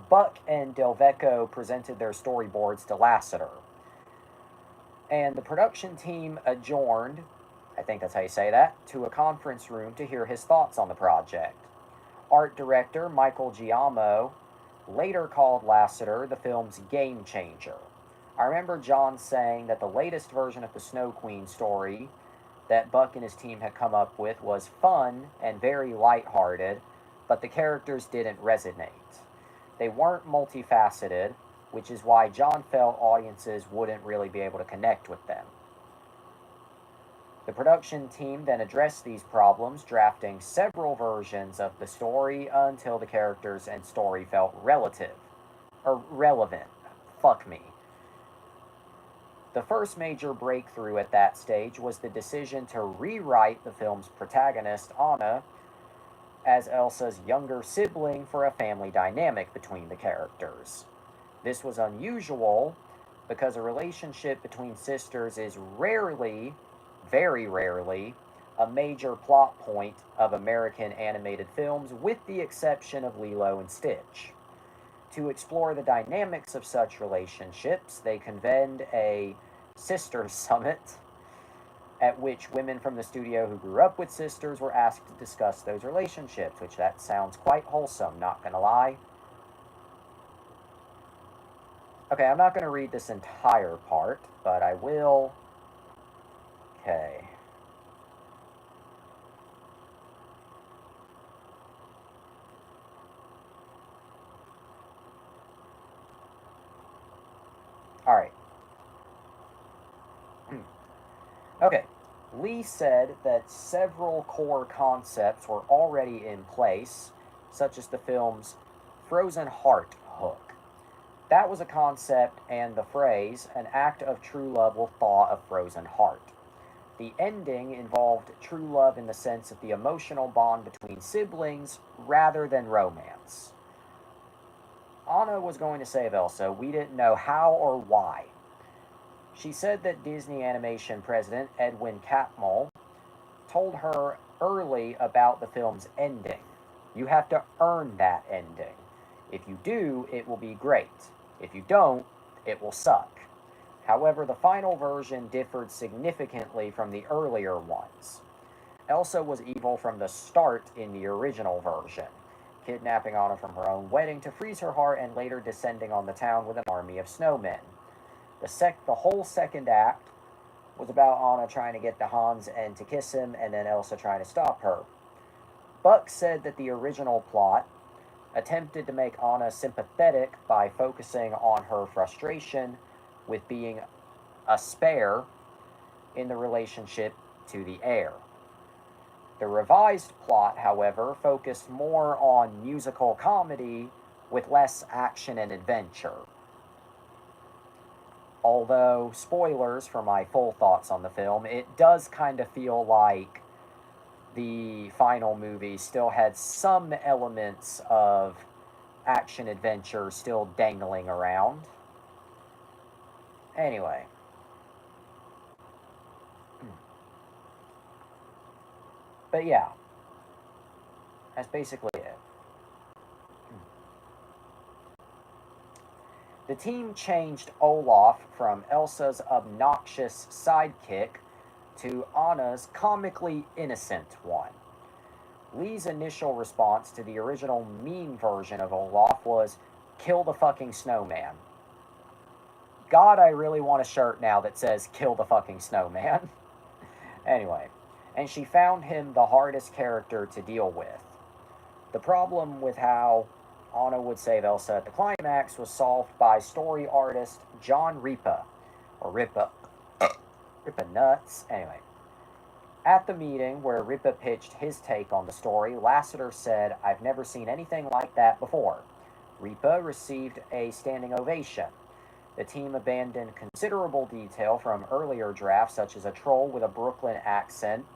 [SPEAKER 1] Buck and Delvecco presented their storyboards to Lasseter, and the production team adjourned, I think that's how you say that, to a conference room to hear his thoughts on the project. Art director Michael Giaimo later called Lasseter the film's game changer. I remember John saying that the latest version of the Snow Queen story that Buck and his team had come up with was fun and very lighthearted, but the characters didn't resonate. They weren't multifaceted, which is why John felt audiences wouldn't really be able to connect with them. The production team then addressed these problems, drafting several versions of the story until the characters and story felt relevant. Fuck me. The first major breakthrough at that stage was the decision to rewrite the film's protagonist, Anna, as Elsa's younger sibling for a family dynamic between the characters. This was unusual because a relationship between sisters is rarely, very rarely, a major plot point of American animated films, with the exception of Lilo and Stitch. To explore the dynamics of such relationships, they convened a Sisters Summit, at which women from the studio who grew up with sisters were asked to discuss those relationships, which that sounds quite wholesome, not gonna lie. Okay, I'm not gonna read this entire part, but I will. Okay. Alright. Okay. Lee said that several core concepts were already in place, such as the film's Frozen Heart hook. That was a concept and the phrase, an act of true love will thaw a frozen heart. The ending involved true love in the sense of the emotional bond between siblings rather than romance. Anna was going to save Elsa. We didn't know how or why. She said that Disney Animation president Edwin Catmull told her early about the film's ending. You have to earn that ending. If you do, it will be great. If you don't, it will suck. However, the final version differed significantly from the earlier ones. Elsa was evil from the start in the original version, kidnapping Anna from her own wedding to freeze her heart and later descending on the town with an army of snowmen. The whole second act was about Anna trying to get to Hans and to kiss him, and then Elsa trying to stop her. Buck said that the original plot attempted to make Anna sympathetic by focusing on her frustration with being a spare in the relationship to the heir. The revised plot, however, focused more on musical comedy with less action and adventure. Although, spoilers for my full thoughts on the film, it does kind of feel like the final movie still had some elements of action adventure still dangling around. Anyway. But yeah. That's basically it. The team changed Olaf from Elsa's obnoxious sidekick to Anna's comically innocent one. Lee's initial response to the original mean version of Olaf was, "Kill the fucking snowman." God, I really want a shirt now that says, "Kill the fucking snowman." Anyway, and she found him the hardest character to deal with. The problem with how Anna would save Elsa at the climax was solved by story artist John Ripa, or Ripa Nuts. Anyway, at the meeting where Ripa pitched his take on the story, Lasseter said, "I've never seen anything like that before." Ripa received a standing ovation. The team abandoned considerable detail from earlier drafts, such as a troll with a Brooklyn accent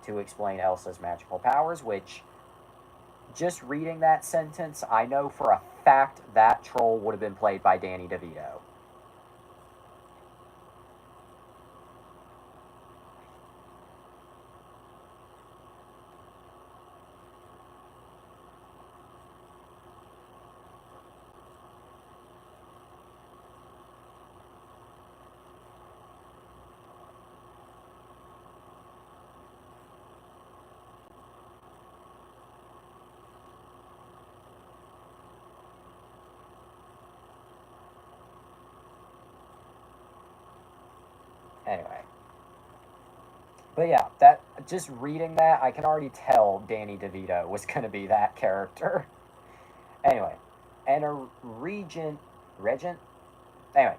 [SPEAKER 1] to explain Elsa's magical powers, which, just reading that sentence, I know for a fact that troll would have been played by Danny DeVito. Anyway. But yeah, that just reading that, I can already tell Danny DeVito was going to be that character. Anyway, and a regent. Anyway,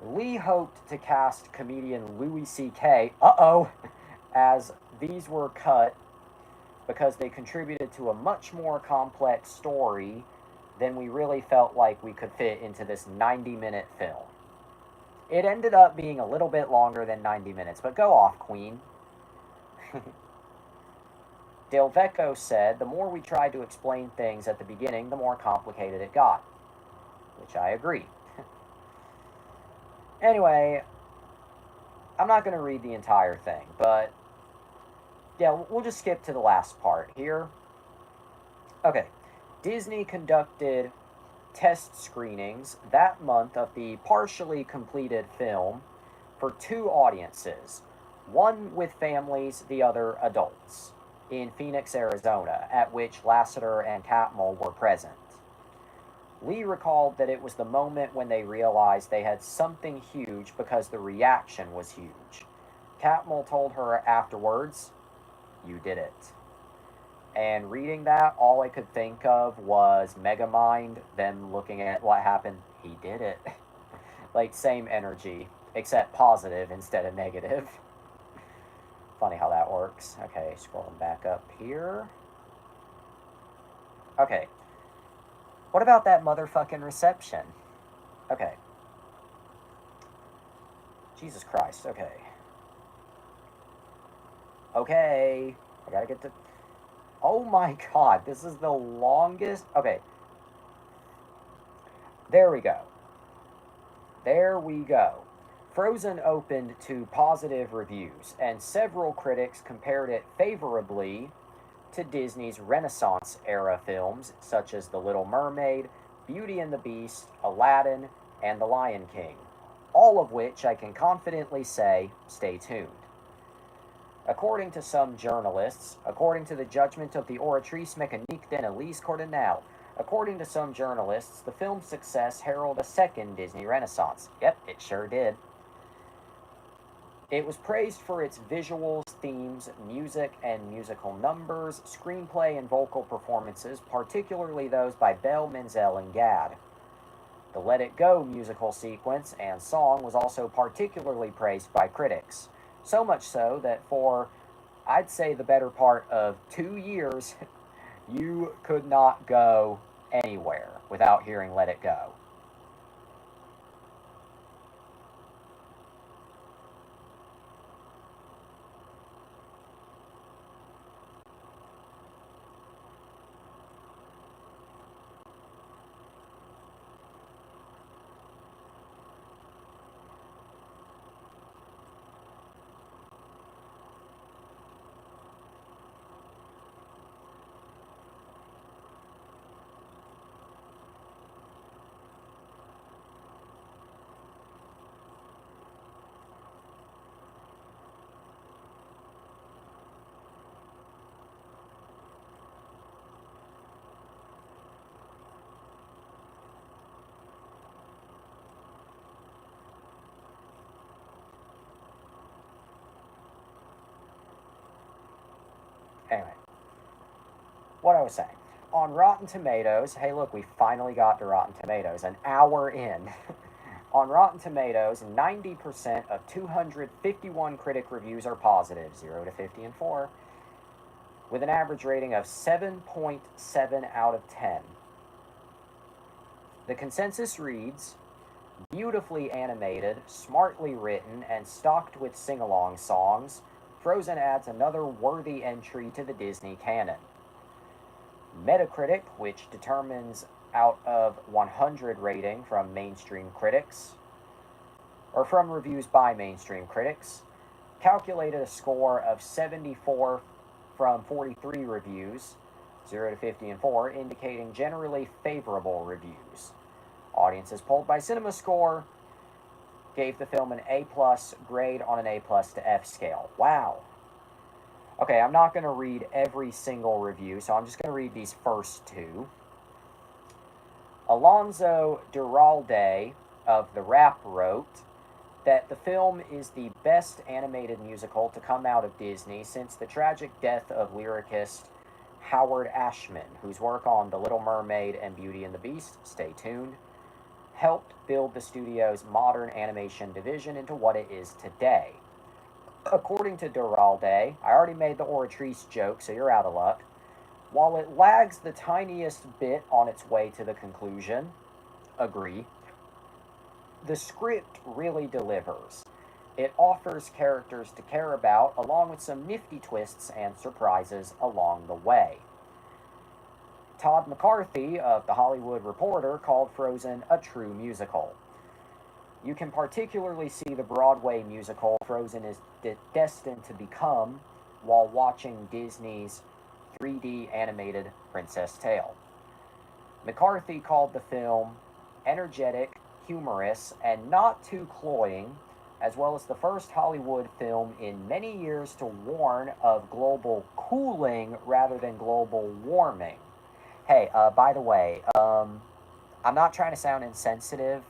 [SPEAKER 1] Lee hoped to cast comedian Louis C.K. As these were cut because they contributed to a much more complex story than we really felt like we could fit into this 90-minute film. It ended up being a little bit longer than 90 minutes, but go off, Queen. Delvecco said, the more we tried to explain things at the beginning, the more complicated it got. Which I agree. Anyway, I'm not going to read the entire thing, but yeah, we'll just skip to the last part here. Okay, Disney conducted test screenings that month of the partially completed film for two audiences, one with families, the other adults, in Phoenix, Arizona, at which Lasseter and Catmull were present. Lee recalled that it was the moment when they realized they had something huge because the reaction was huge. Catmull told her afterwards, "You did it." And reading that, all I could think of was Megamind, them looking at what happened. He did it. Like, same energy, except positive instead of negative. Funny how that works. Okay, scrolling back up here. Okay. What about that motherfucking reception? Okay. Jesus Christ, okay. Okay. I gotta get to... Oh my god, this is the longest... Okay. There we go. There we go. Frozen opened to positive reviews, and several critics compared it favorably to Disney's Renaissance era films such as The Little Mermaid, Beauty and the Beast, Aladdin, and The Lion King, all of which I can confidently say, stay tuned. According to some journalists, according to the judgment of the Oratrice Mécanique d'Annelise Cordenal, according to some journalists, the film's success heralded a second Disney Renaissance. Yep, it sure did. It was praised for its visuals, themes, music and musical numbers, screenplay and vocal performances, particularly those by Bell, Menzel, and Gad. The Let It Go musical sequence and song was also particularly praised by critics. So much so that for, I'd say, the better part of 2 years, you could not go anywhere without hearing Let It Go. Anyway, what I was saying. On Rotten Tomatoes, hey look, we finally got to Rotten Tomatoes, an hour in. On Rotten Tomatoes, 90% of 251 critic reviews are positive, 0 to 50 and 4, with an average rating of 7.7 out of 10. The consensus reads, beautifully animated, smartly written, and stocked with sing-along songs, Frozen adds another worthy entry to the Disney canon. Metacritic, which determines out of 100 rating from mainstream critics, or from reviews by mainstream critics, calculated a score of 74 from 43 reviews, 0 to 50 and 4, indicating generally favorable reviews. Audiences polled by CinemaScore gave the film an A-plus grade on an A-plus to F scale. Wow. Okay, I'm not going to read every single review, so I'm just going to read these first two. Alonso Duralde of The Wrap wrote, that the film is the best animated musical to come out of Disney since the tragic death of lyricist Howard Ashman, whose work on The Little Mermaid and Beauty and the Beast, stay tuned, helped build the studio's modern animation division into what it is today. According to Duralde, I already made the Oratrice joke, so you're out of luck. While it lags the tiniest bit on its way to the conclusion, agree, the script really delivers. It offers characters to care about, along with some nifty twists and surprises along the way. Todd McCarthy of The Hollywood Reporter called Frozen a true musical. You can particularly see the Broadway musical Frozen is destined to become while watching Disney's 3D animated Princess Tale. McCarthy called the film energetic, humorous, and not too cloying, as well as the first Hollywood film in many years to warn of global cooling rather than global warming. Hey, by the way, I'm not trying to sound insensitive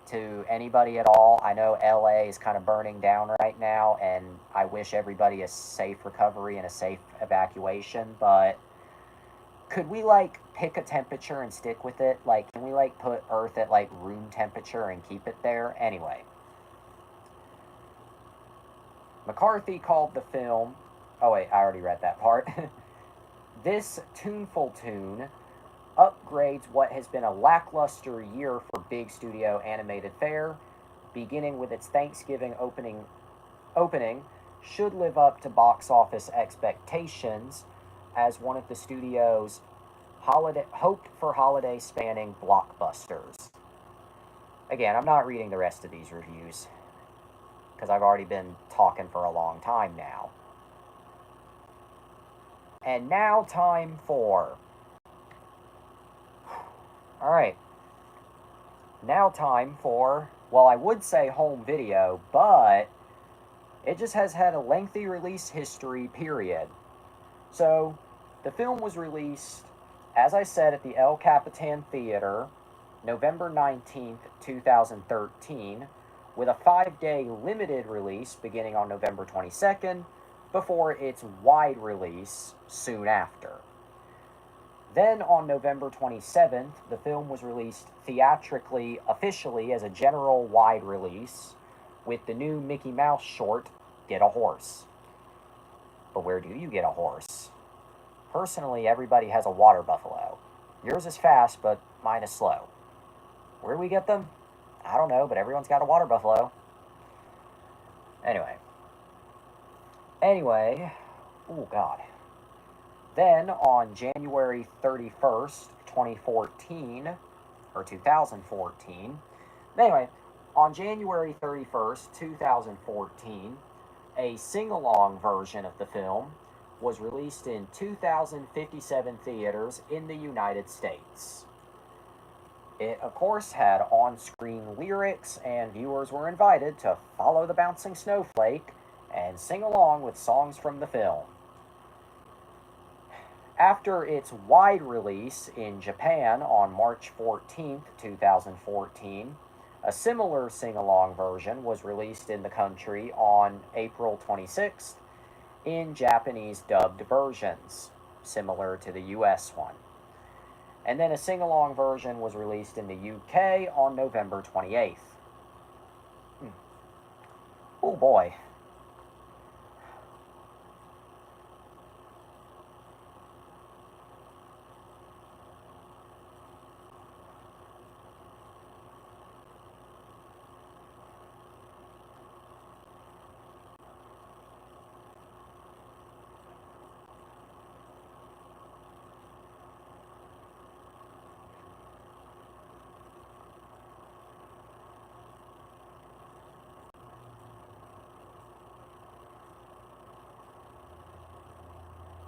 [SPEAKER 1] to anybody at all. I know LA is kind of burning down right now, and I wish everybody a safe recovery and a safe evacuation, but could we, like, pick a temperature and stick with it? Like, can we, like, put Earth at, like, room temperature and keep it there? Anyway. McCarthy called the film... Oh, wait, I already read that part. This tuneful tune upgrades what has been a lackluster year for big studio animated fare, beginning with its Thanksgiving opening, should live up to box office expectations as one of the studio's hoped for holiday spanning blockbusters. Again, I'm not reading the rest of these reviews because I've already been talking for a long time now. And now time for... Alright. Now time for, well, I would say home video, but it just has had a lengthy release history, period. So, the film was released, as I said, at the El Capitan Theater, November 19th, 2013, with a 5-day limited release beginning on November 22nd, before its wide release soon after. Then, on November 27th, the film was released theatrically, officially, as a general wide release, with the new Mickey Mouse short, Get a Horse. But where do you get a horse? Personally, everybody has a water buffalo. Yours is fast, but mine is slow. Where do we get them? I don't know, but everyone's got a water buffalo. Anyway. Oh God. Then, on January 31st, 2014, or 2014, anyway, on January 31st, 2014, a sing-along version of the film was released in 2,057 theaters in the United States. It, of course, had on-screen lyrics, and viewers were invited to follow the bouncing snowflake and sing along with songs from the film. After its wide release in Japan on March 14th, 2014, a similar sing-along version was released in the country on April 26th in Japanese dubbed versions, similar to the US one. And then a sing-along version was released in the UK on November 28th. Oh boy.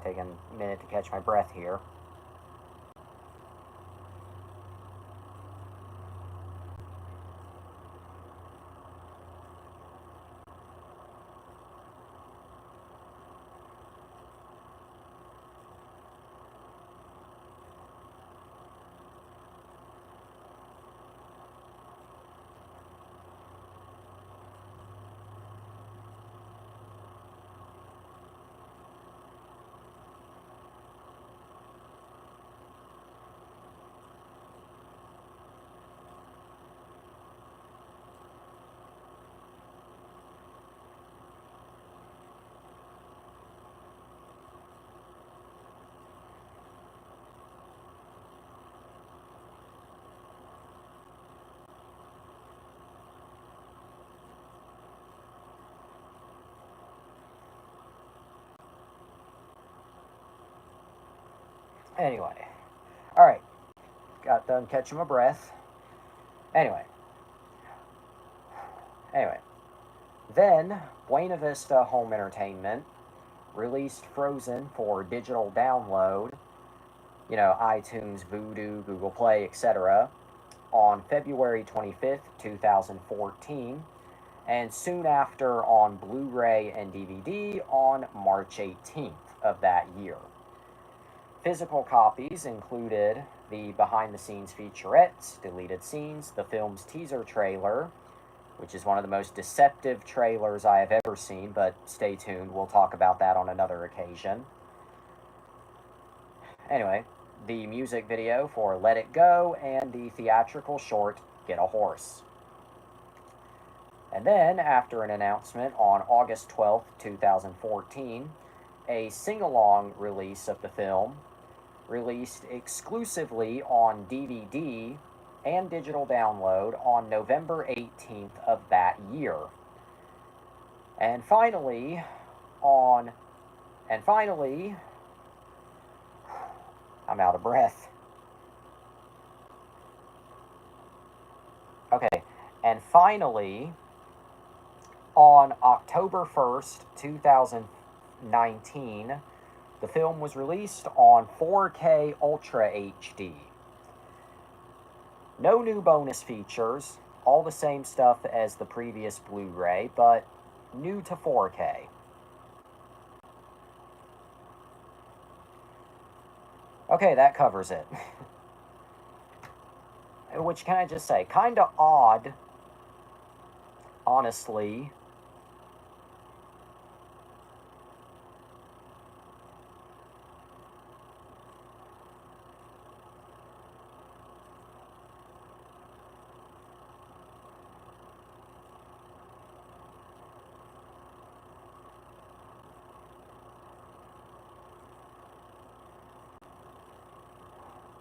[SPEAKER 1] Taking a minute to catch my breath here. Anyway. Alright. Got done catching my breath. Anyway. Anyway. Then, Buena Vista Home Entertainment released Frozen for digital download, iTunes, Vudu, Google Play, etc., on February 25th, 2014, and soon after on Blu ray and DVD on March 18th of that year. Physical copies included the behind the scenes featurettes, deleted scenes, the film's teaser trailer, which is one of the most deceptive trailers I have ever seen, but stay tuned, we'll talk about that on another occasion. Anyway, the music video for Let It Go and the theatrical short Get a Horse. And then, after an announcement on August 12th, 2014, a sing-along release of the film, released exclusively on DVD and digital download on November 18th of that year. And finally, I'm out of breath. Okay, and finally, on October 1st, 2019, the film was released on 4K Ultra HD. No new bonus features, all the same stuff as the previous Blu-ray, but new to 4K. Okay, that covers it. Which, can I just say, kind of odd, honestly.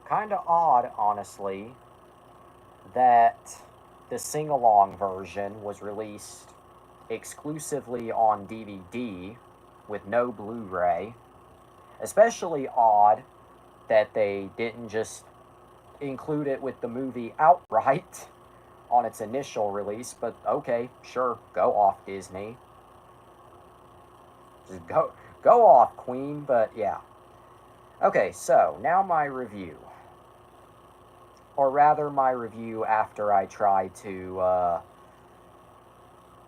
[SPEAKER 1] Kind of odd, honestly, that the sing-along version was released exclusively on DVD with no Blu-ray. Especially odd that they didn't just include it with the movie outright on its initial release, but okay, sure, go off, Disney. Just go off, Queen, but yeah. Okay, so now my review. Or rather, my review after I try to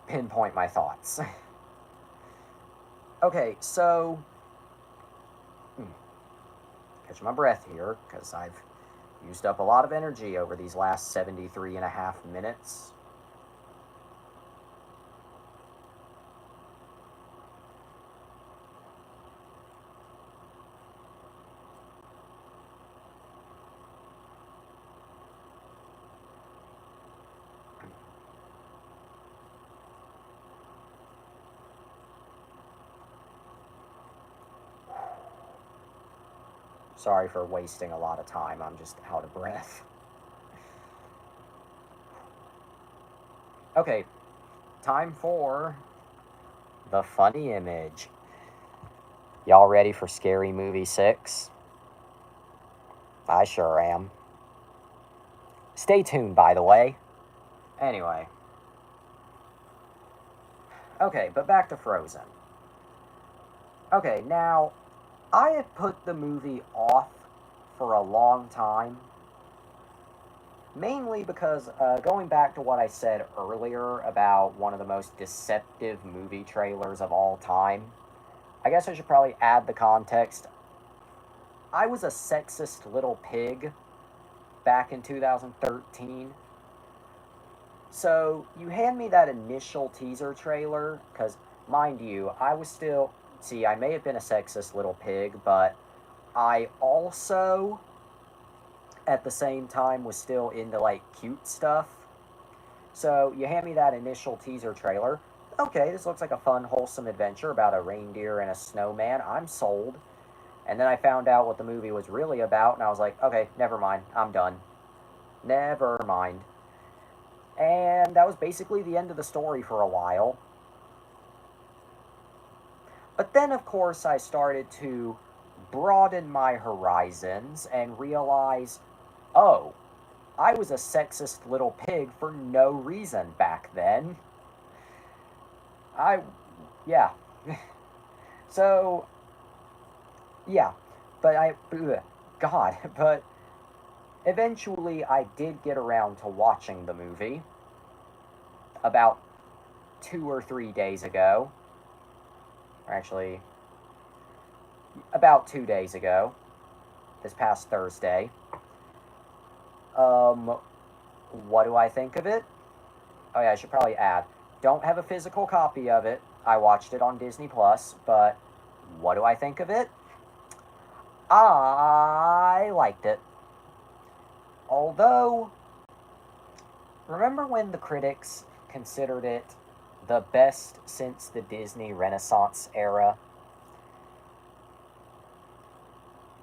[SPEAKER 1] pinpoint my thoughts. Okay, so catch my breath here, because I've used up a lot of energy over these last 73 and a half minutes. Sorry for wasting a lot of time, I'm just out of breath. Okay, time for the funny image. Y'all ready for Scary Movie 6? I sure am. Stay tuned, by the way. Anyway. Okay, but back to Frozen. Okay, now, I have put the movie off for a long time. Mainly because, going back to what I said earlier about one of the most deceptive movie trailers of all time, I guess I should probably add the context. I was a sexist little pig back in 2013. So, you hand me that initial teaser trailer, because, mind you, I was still... See, I may have been a sexist little pig, but I also, at the same time, was still into, like, cute stuff. So, you hand me that initial teaser trailer. Okay, this looks like a fun, wholesome adventure about a reindeer and a snowman. I'm sold. And then I found out what the movie was really about, and I was like, okay, never mind. I'm done. Never mind. And that was basically the end of the story for a while. But then, of course, I started to broaden my horizons and realize, oh, I was a sexist little pig for no reason back then. I, yeah. So, yeah. But God, but eventually I did get around to watching the movie about 2 or 3 days ago. Or actually, about 2 days ago, this past Thursday. What do I think of it? Oh yeah, I should probably add. Don't have a physical copy of it. I watched it on Disney Plus, but what do I think of it? I liked it. Although, remember when the critics considered it the best since the Disney Renaissance era?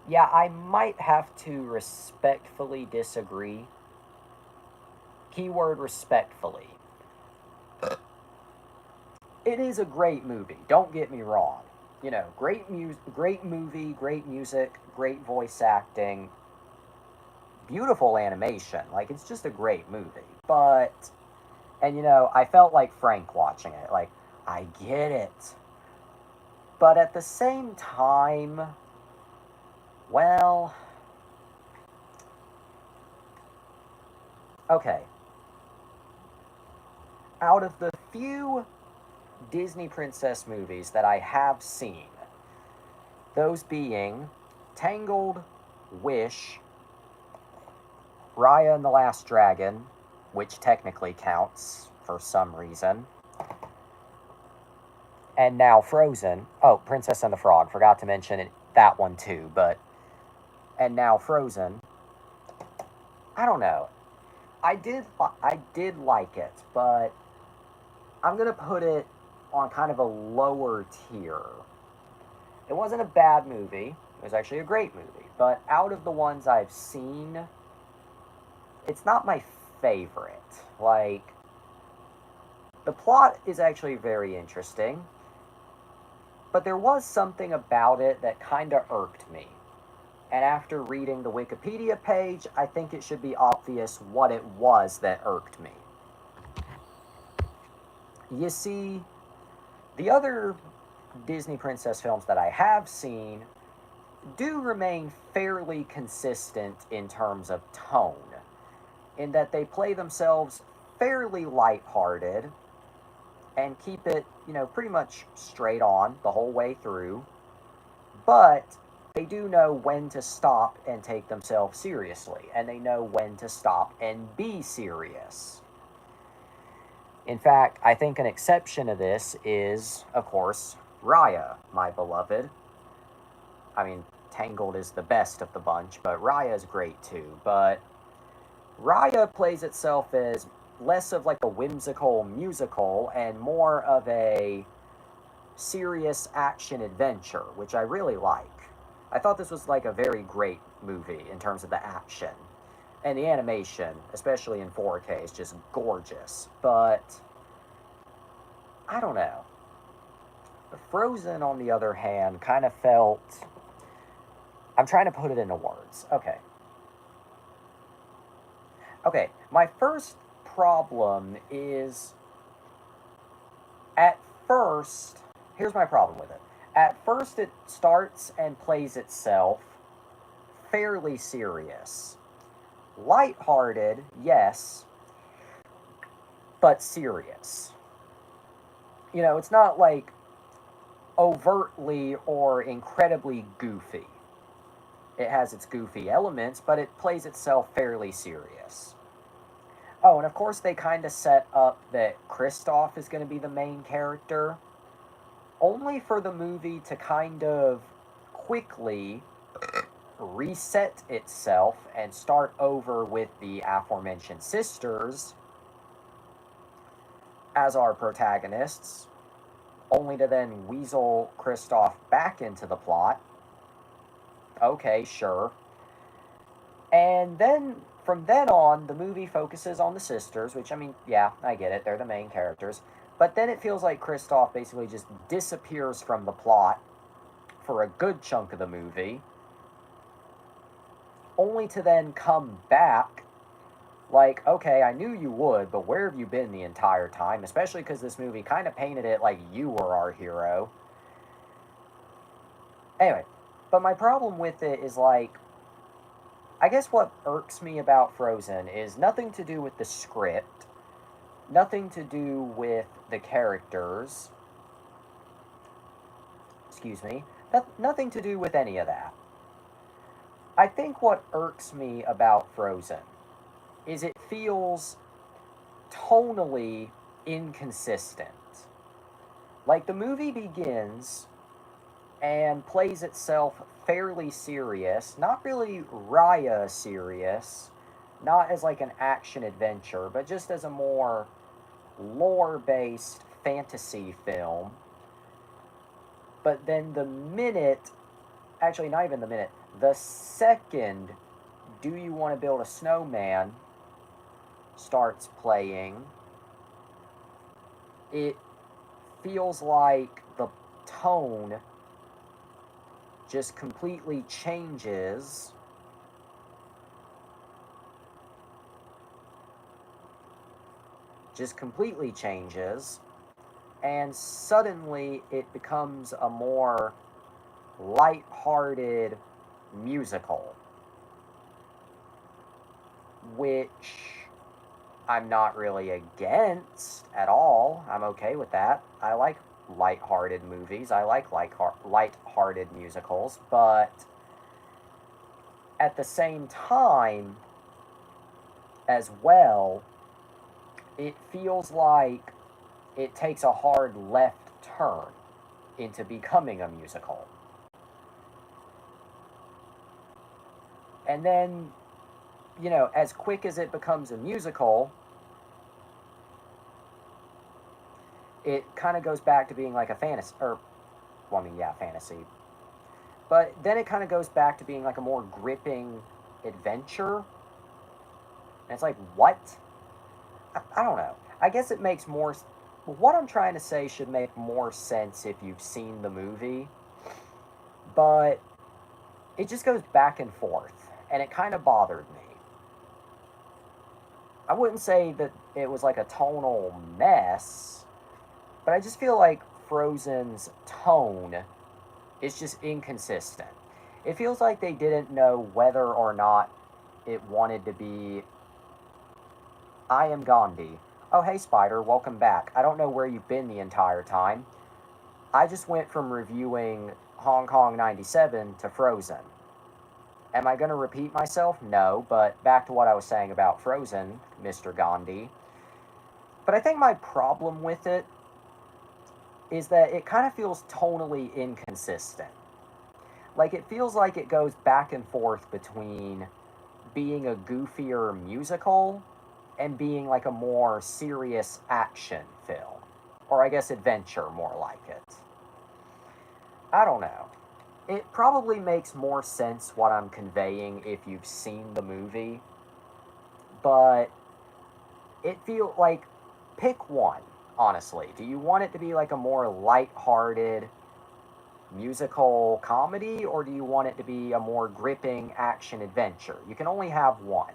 [SPEAKER 1] Yeah, I might have to respectfully disagree. Keyword respectfully. It is a great movie, don't get me wrong. You know, great movie, great music, great voice acting, beautiful animation. Like, it's just a great movie. But, and you know, I felt like Frank watching it. Like, I get it. But at the same time, well, okay. Out of the few Disney princess movies that I have seen, those being Tangled, Wish, Raya and the Last Dragon, which technically counts for some reason, and now Frozen. Oh, Princess and the Frog, forgot to mention that one too, but, and now Frozen. I don't know. I did like it, but I'm gonna put it on kind of a lower tier. It wasn't a bad movie. It was actually a great movie. But out of the ones I've seen, it's not my favorite. Like, the plot is actually very interesting, but there was something about it that kind of irked me. And after reading the Wikipedia page, I think it should be obvious what it was that irked me. You see, the other Disney princess films that I have seen do remain fairly consistent in terms of tone, in that they play themselves fairly lighthearted and keep it, you know, pretty much straight on the whole way through, but they do know when to stop and take themselves seriously, and they know when to stop and be serious. In fact, I think an exception to this is, of course, Raya, my beloved. I mean, Tangled is the best of the bunch, but Raya is great too. But Raya plays itself as less of like a whimsical musical and more of a serious action adventure, which I really like. I thought this was like a very great movie in terms of the action. And the animation, especially in 4K, is just gorgeous. But I don't know. Frozen, on the other hand, kind of felt. I'm trying to put it into words. Okay. Okay, my first problem is. At first, here's my problem with it. At first, it starts and plays itself fairly serious. Lighthearted, yes, but serious. You know, it's not like overtly or incredibly goofy. It has its goofy elements, but it plays itself fairly serious. Oh, and of course they kind of set up that Kristoff is going to be the main character, only for the movie to kind of quickly reset itself and start over with the aforementioned sisters as our protagonists, only to then weasel Kristoff back into the plot. Okay, sure. And then, from then on, the movie focuses on the sisters, which, I mean, yeah, I get it, they're the main characters. But then it feels like Kristoff basically just disappears from the plot for a good chunk of the movie, only to then come back like, okay, I knew you would, but where have you been the entire time? Especially because this movie kind of painted it like you were our hero. Anyway, but my problem with it is like, I guess what irks me about Frozen is nothing to do with the script, nothing to do with the characters, excuse me, nothing to do with any of that. I think what irks me about Frozen is it feels tonally inconsistent. Like the movie begins and plays itself fairly serious, not really Raya serious, not as like an action adventure, but just as a more lore based fantasy film. But then the minute, actually, not even the minute, the second Do You Want to Build a Snowman starts playing, it feels like the tone just completely changes. Just completely changes, and suddenly it becomes a more light-hearted musical, which I'm not really against at all. I'm okay with that. I like light-hearted movies. I like light-hearted musicals, but at the same time, as well, it feels like it takes a hard left turn into becoming a musical. And then, as quick as it becomes a musical, it kind of goes back to being like a fantasy, or, well, I mean, yeah, fantasy. But then it kind of goes back to being like a more gripping adventure. And it's like, what? I don't know. I guess it makes more. What I'm trying to say should make more sense if you've seen the movie. But it just goes back and forth. And it kind of bothered me. I wouldn't say that it was like a tonal mess, but I just feel like Frozen's tone is just inconsistent. It feels like they didn't know whether or not it wanted to be I Am Gandhi. Oh, hey, Spider, welcome back. I don't know where you've been the entire time. I just went from reviewing Hong Kong 97 to Frozen. Am I going to repeat myself? No, but back to what I was saying about Frozen, Mr. Gandhi. But I think my problem with it is that it kind of feels tonally inconsistent. Like, it feels like it goes back and forth between being a goofier musical and being like a more serious action film. Or I guess adventure, more like it. I don't know. It probably makes more sense what I'm conveying if you've seen the movie, but it feels like, pick one, honestly. Do you want it to be like a more light-hearted musical comedy, or do you want it to be a more gripping action adventure? You can only have one.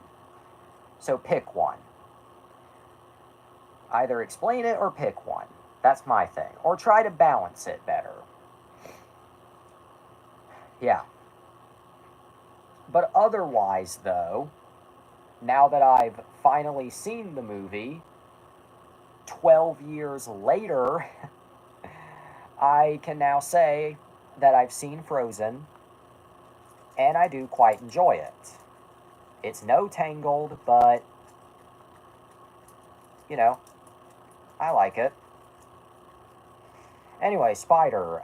[SPEAKER 1] So pick one. Either explain it or pick one. That's my thing. Or try to balance it better. Yeah. But otherwise, though, now that I've finally seen the movie, 12 years later, I can now say that I've seen Frozen, and I do quite enjoy it. It's no Tangled, but, I like it. Anyway, Spider,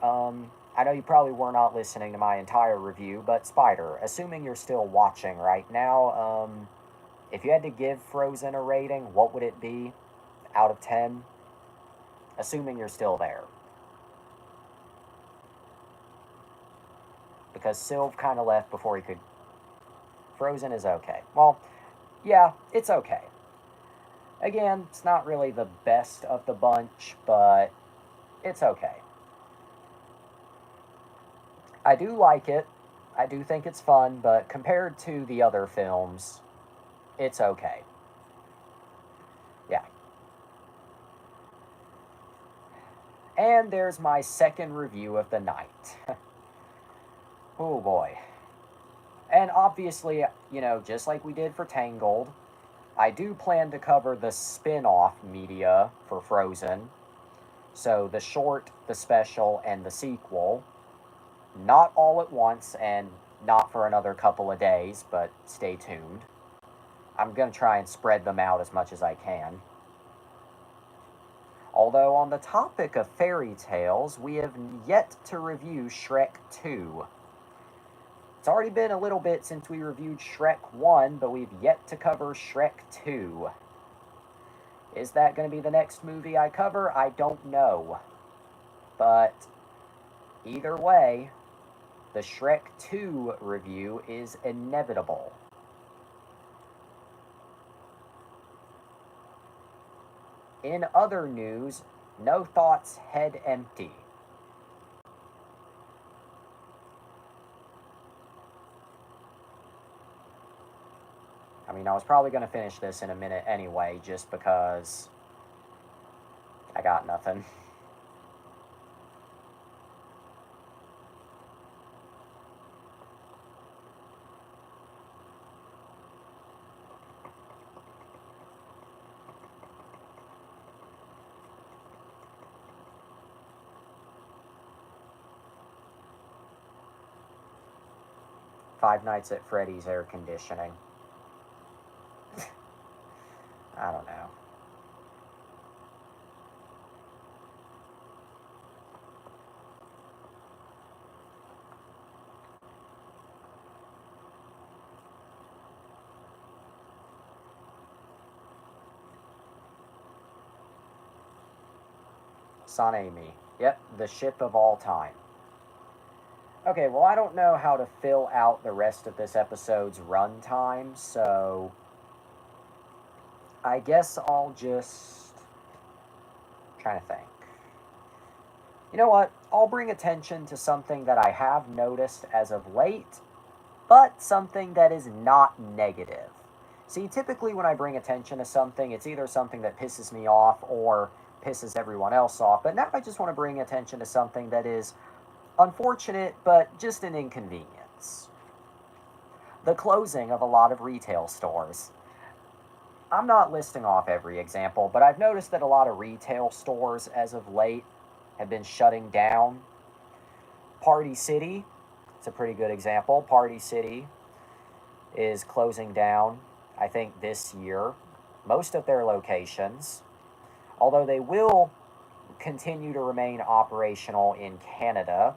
[SPEAKER 1] I know you probably were not listening to my entire review, but Spider, assuming you're still watching right now, if you had to give Frozen a rating, what would it be out of 10? Assuming you're still there. Because Sylv kind of left before he could. Frozen is okay. Well, yeah, it's okay. Again, it's not really the best of the bunch, but it's okay. I do like it. I do think it's fun, but compared to the other films, it's okay. Yeah. And there's my second review of the night. Oh boy. And obviously, just like we did for Tangled, I do plan to cover the spin off media for Frozen. So the short, the special, and the sequel. Not all at once and not for another couple of days, but stay tuned. I'm going to try and spread them out as much as I can. Although, on the topic of fairy tales, we have yet to review Shrek 2. It's already been a little bit since we reviewed Shrek 1, but we've yet to cover Shrek 2. Is that going to be the next movie I cover? I don't know. But either way, the Shrek 2 review is inevitable. In other news, No Thoughts Head Empty. I mean, I was probably going to finish this in a minute anyway, just because I got nothing. Five Nights at Freddy's air conditioning. I don't know. Sanemi. Yep, the ship of all time. Okay, well, I don't know how to fill out the rest of this episode's runtime, so I guess I'll just try to think. You know what? I'll bring attention to something that I have noticed as of late, but something that is not negative. See, typically when I bring attention to something, it's either something that pisses me off or pisses everyone else off. But now I just want to bring attention to something that is unfortunate, but just an inconvenience. The closing of a lot of retail stores. I'm not listing off every example, but I've noticed that a lot of retail stores as of late have been shutting down. Party City, it's a pretty good example. Party City is closing down, I think, this year. Most of their locations, although they will continue to remain operational in Canada,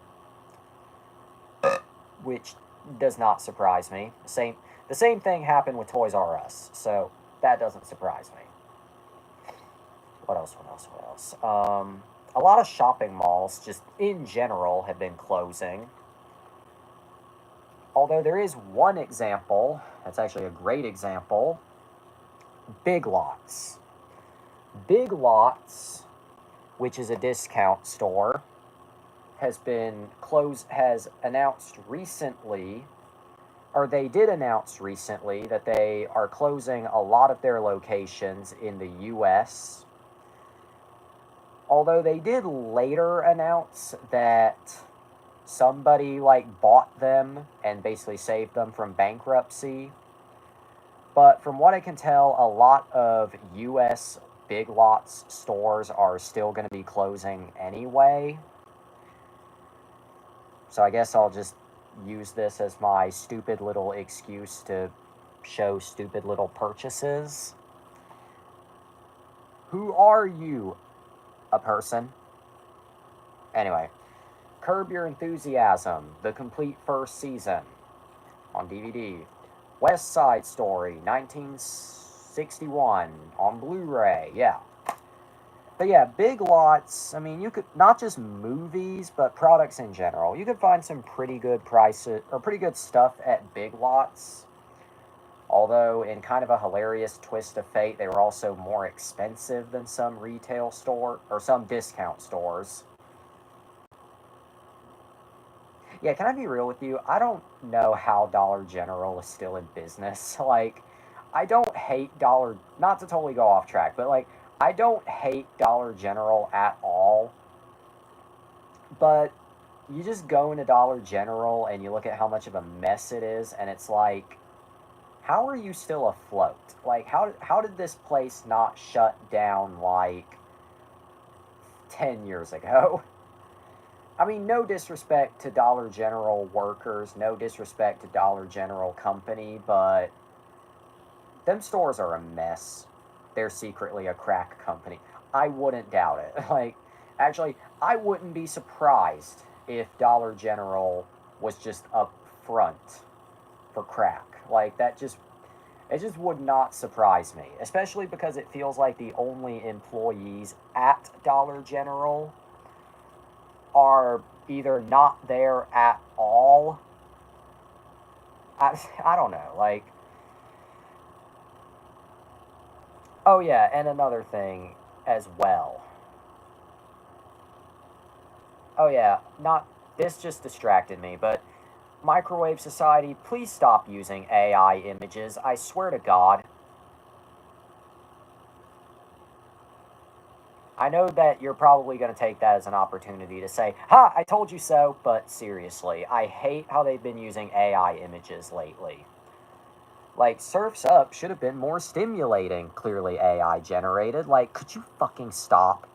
[SPEAKER 1] which does not surprise me. The same thing happened with Toys R Us, so that doesn't surprise me. What else? A lot of shopping malls, just in general, have been closing. Although there is one example, that's actually a great example, Big Lots. Big Lots, which is a discount store, has announced recently, or they did announce recently, that they are closing a lot of their locations in the US. Although they did later announce that somebody bought them and basically saved them from bankruptcy. But from what I can tell, a lot of US Big Lots stores are still going to be closing anyway. So I guess I'll just use this as my stupid little excuse to show stupid little purchases. Who are you? A person? Anyway, Curb Your Enthusiasm, the complete first season on DVD. West Side Story, 1961 on Blu-ray, yeah. But yeah, Big Lots, I mean, you could, not just movies, but products in general. You could find some pretty good prices, or pretty good stuff at Big Lots. Although, in kind of a hilarious twist of fate, they were also more expensive than some retail store, or some discount stores. Yeah, can I be real with you? I don't know how Dollar General is still in business. Like, I don't hate Dollar, not to totally go off track, but like, I don't hate Dollar General at all. But you just go into Dollar General and you look at how much of a mess it is, and it's like, how are you still afloat? Like, how did this place not shut down like 10 years ago? I mean, no disrespect to Dollar General workers, no disrespect to Dollar General company, but them stores are a mess. They're secretly a crack company. I wouldn't doubt it. Like, actually, I wouldn't be surprised if Dollar General was just up front for crack. Like, it just would not surprise me, especially because it feels like the only employees at Dollar General are either not there at all. I don't know. Like, oh yeah, and another thing as well. Oh yeah, not this just distracted me, but Microwave Society, please stop using AI images. I swear to God. I know that you're probably going to take that as an opportunity to say, "Ha, I told you so," but seriously, I hate how they've been using AI images lately. Like, Surf's Up should have been more stimulating, clearly AI generated. Like, could you fucking stop?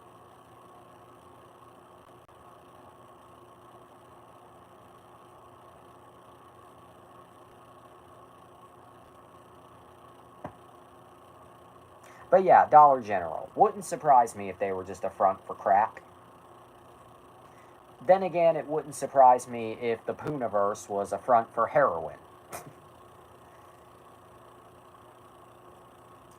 [SPEAKER 1] But yeah, Dollar General. Wouldn't surprise me if they were just a front for crack. Then again, it wouldn't surprise me if the Poonaverse was a front for heroin.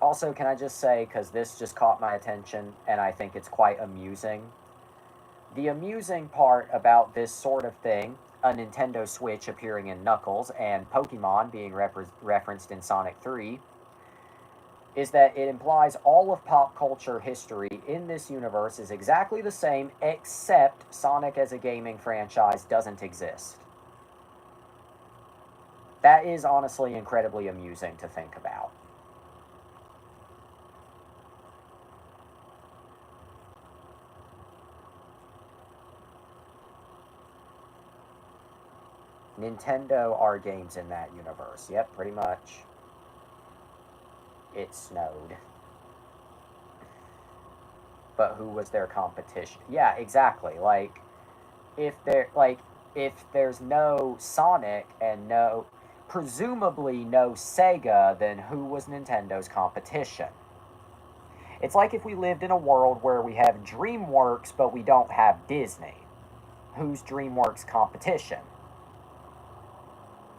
[SPEAKER 1] Also, can I just say, because this just caught my attention and I think it's quite amusing, the amusing part about this sort of thing, a Nintendo Switch appearing in Knuckles and Pokemon being referenced in Sonic 3, is that it implies all of pop culture history in this universe is exactly the same, except Sonic as a gaming franchise doesn't exist. That is honestly incredibly amusing to think about. Nintendo are games in that universe. Yep, pretty much. It snowed. But who was their competition? Yeah, exactly. Like if there's no Sonic and no presumably no Sega, then who was Nintendo's competition? It's like if we lived in a world where we have DreamWorks but we don't have Disney. Who's DreamWorks' competition?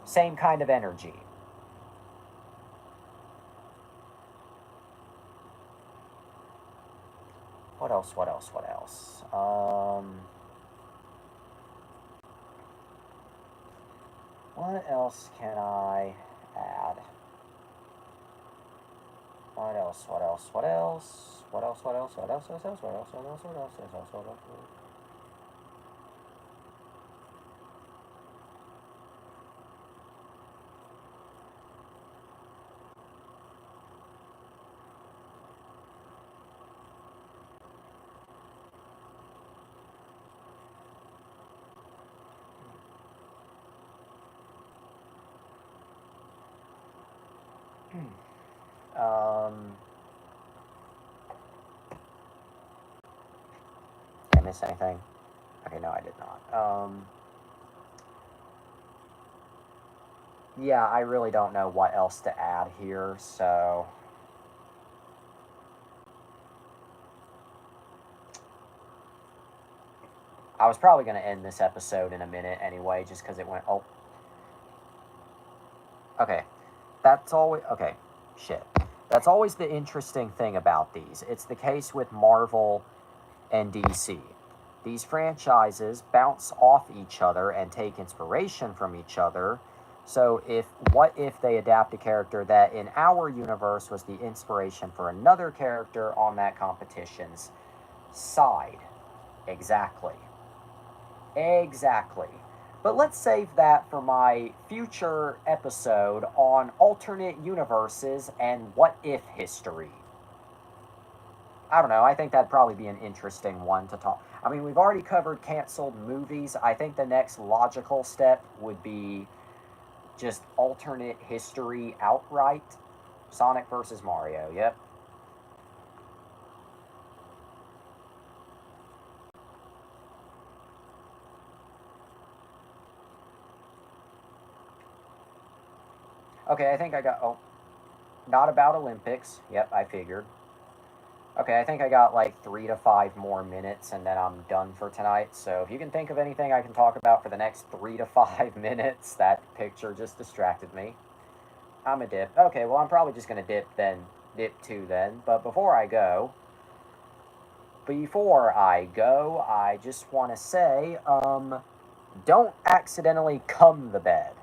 [SPEAKER 1] Same kind of energy. What else? What else? What else? What else can I add? What else? What else? What else? What else? What else? What else? What else? What else? What else? What else? What else? What else? Um, did I miss anything? Okay, no, I did not. Yeah, I really don't know what else to add here, so I was probably going to end this episode in a minute anyway, just because it went. Oh, okay. That's always okay. Shit. That's always the interesting thing about these. It's the case with Marvel and DC. These franchises bounce off each other and take inspiration from each other. So if what if they adapt a character that in our universe was the inspiration for another character on that competition's side? Exactly. Exactly. But let's save that for my future episode on alternate universes and what if history. I don't know. I think that'd probably be an interesting one to talk. I mean, we've already covered canceled movies. I think the next logical step would be just alternate history outright. Sonic versus Mario. Yep. Okay, I think I got. Oh, not about Olympics. Yep, I figured. Okay, I think I got like 3 to 5 more minutes and then I'm done for tonight. So if you can think of anything I can talk about for the next 3 to 5 minutes, that picture just distracted me. I'm a dip. Okay, well, I'm probably just going to dip two then. But before I go, I just want to say, don't accidentally cum the bed.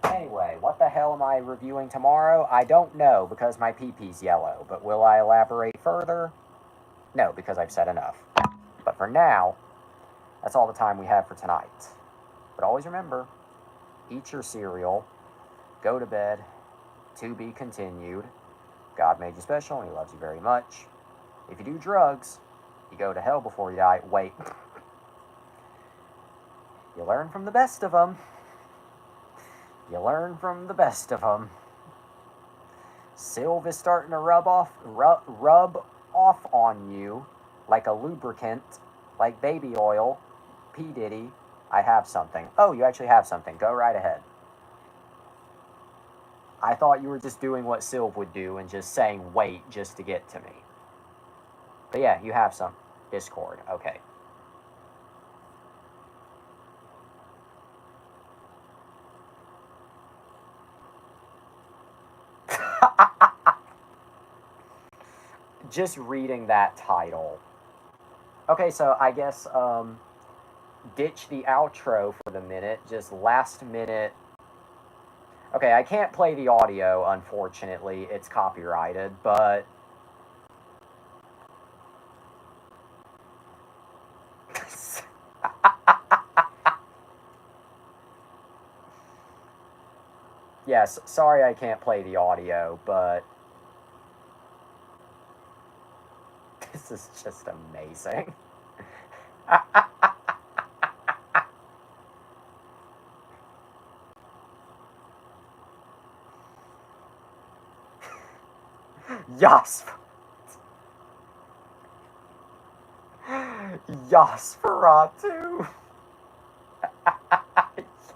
[SPEAKER 1] Anyway, what the hell am I reviewing tomorrow? I don't know because my pee-pee's yellow, but will I elaborate further? No, because I've said enough. But for now, that's all the time we have for tonight. But always remember, eat your cereal, go to bed, to be continued. God made you special and he loves you very much. If you do drugs, you go to hell before you die. Wait. You learn from the best of them. You learn from the best of them. Sylv is starting to rub off on you like a lubricant, like baby oil. P. Diddy, I have something. Oh, you actually have something. Go right ahead. I thought you were just doing what Sylv would do and just saying wait just to get to me. But yeah, you have some. Discord. Okay. Just reading that title. Okay, so I guess ditch the outro for the minute. Just last minute. Okay, I can't play the audio, unfortunately. It's copyrighted, but yes, sorry I can't play the audio, but this is just amazing. Yasp. Yasferatu.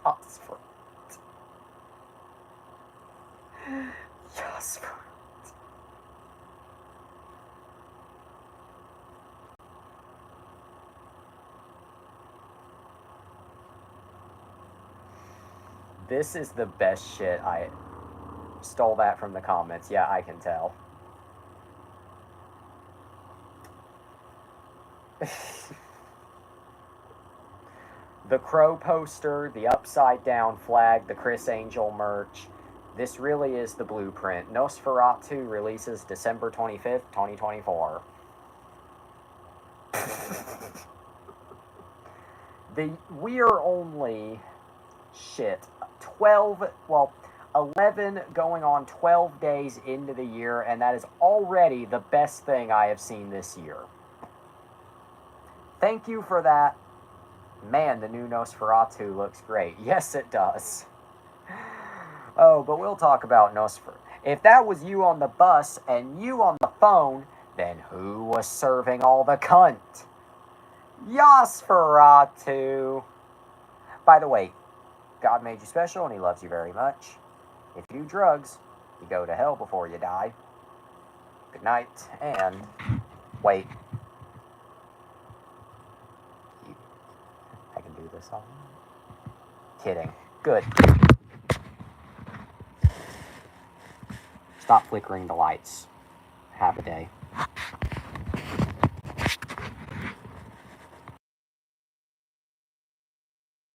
[SPEAKER 1] Yasferatu. Yasferatu. This is the best shit. I stole that from the comments. Yeah, I can tell. The Crow poster, the upside down flag, the Chris Angel merch. This really is the blueprint. Nosferatu releases December 25th, 2024. We are only, 11 going on 12 days into the year, and that is already the best thing I have seen this year. Thank you for that. Man, the new Nosferatu looks great. Yes, it does. Oh, but we'll talk about Nosferatu. If that was you on the bus and you on the phone, then who was serving all the cunt? Nosferatu. By the way, God made you special and he loves you very much. If you do drugs, you go to hell before you die. Good night, and wait. I can do this all. Kidding. Good. Stop flickering the lights. Have a day.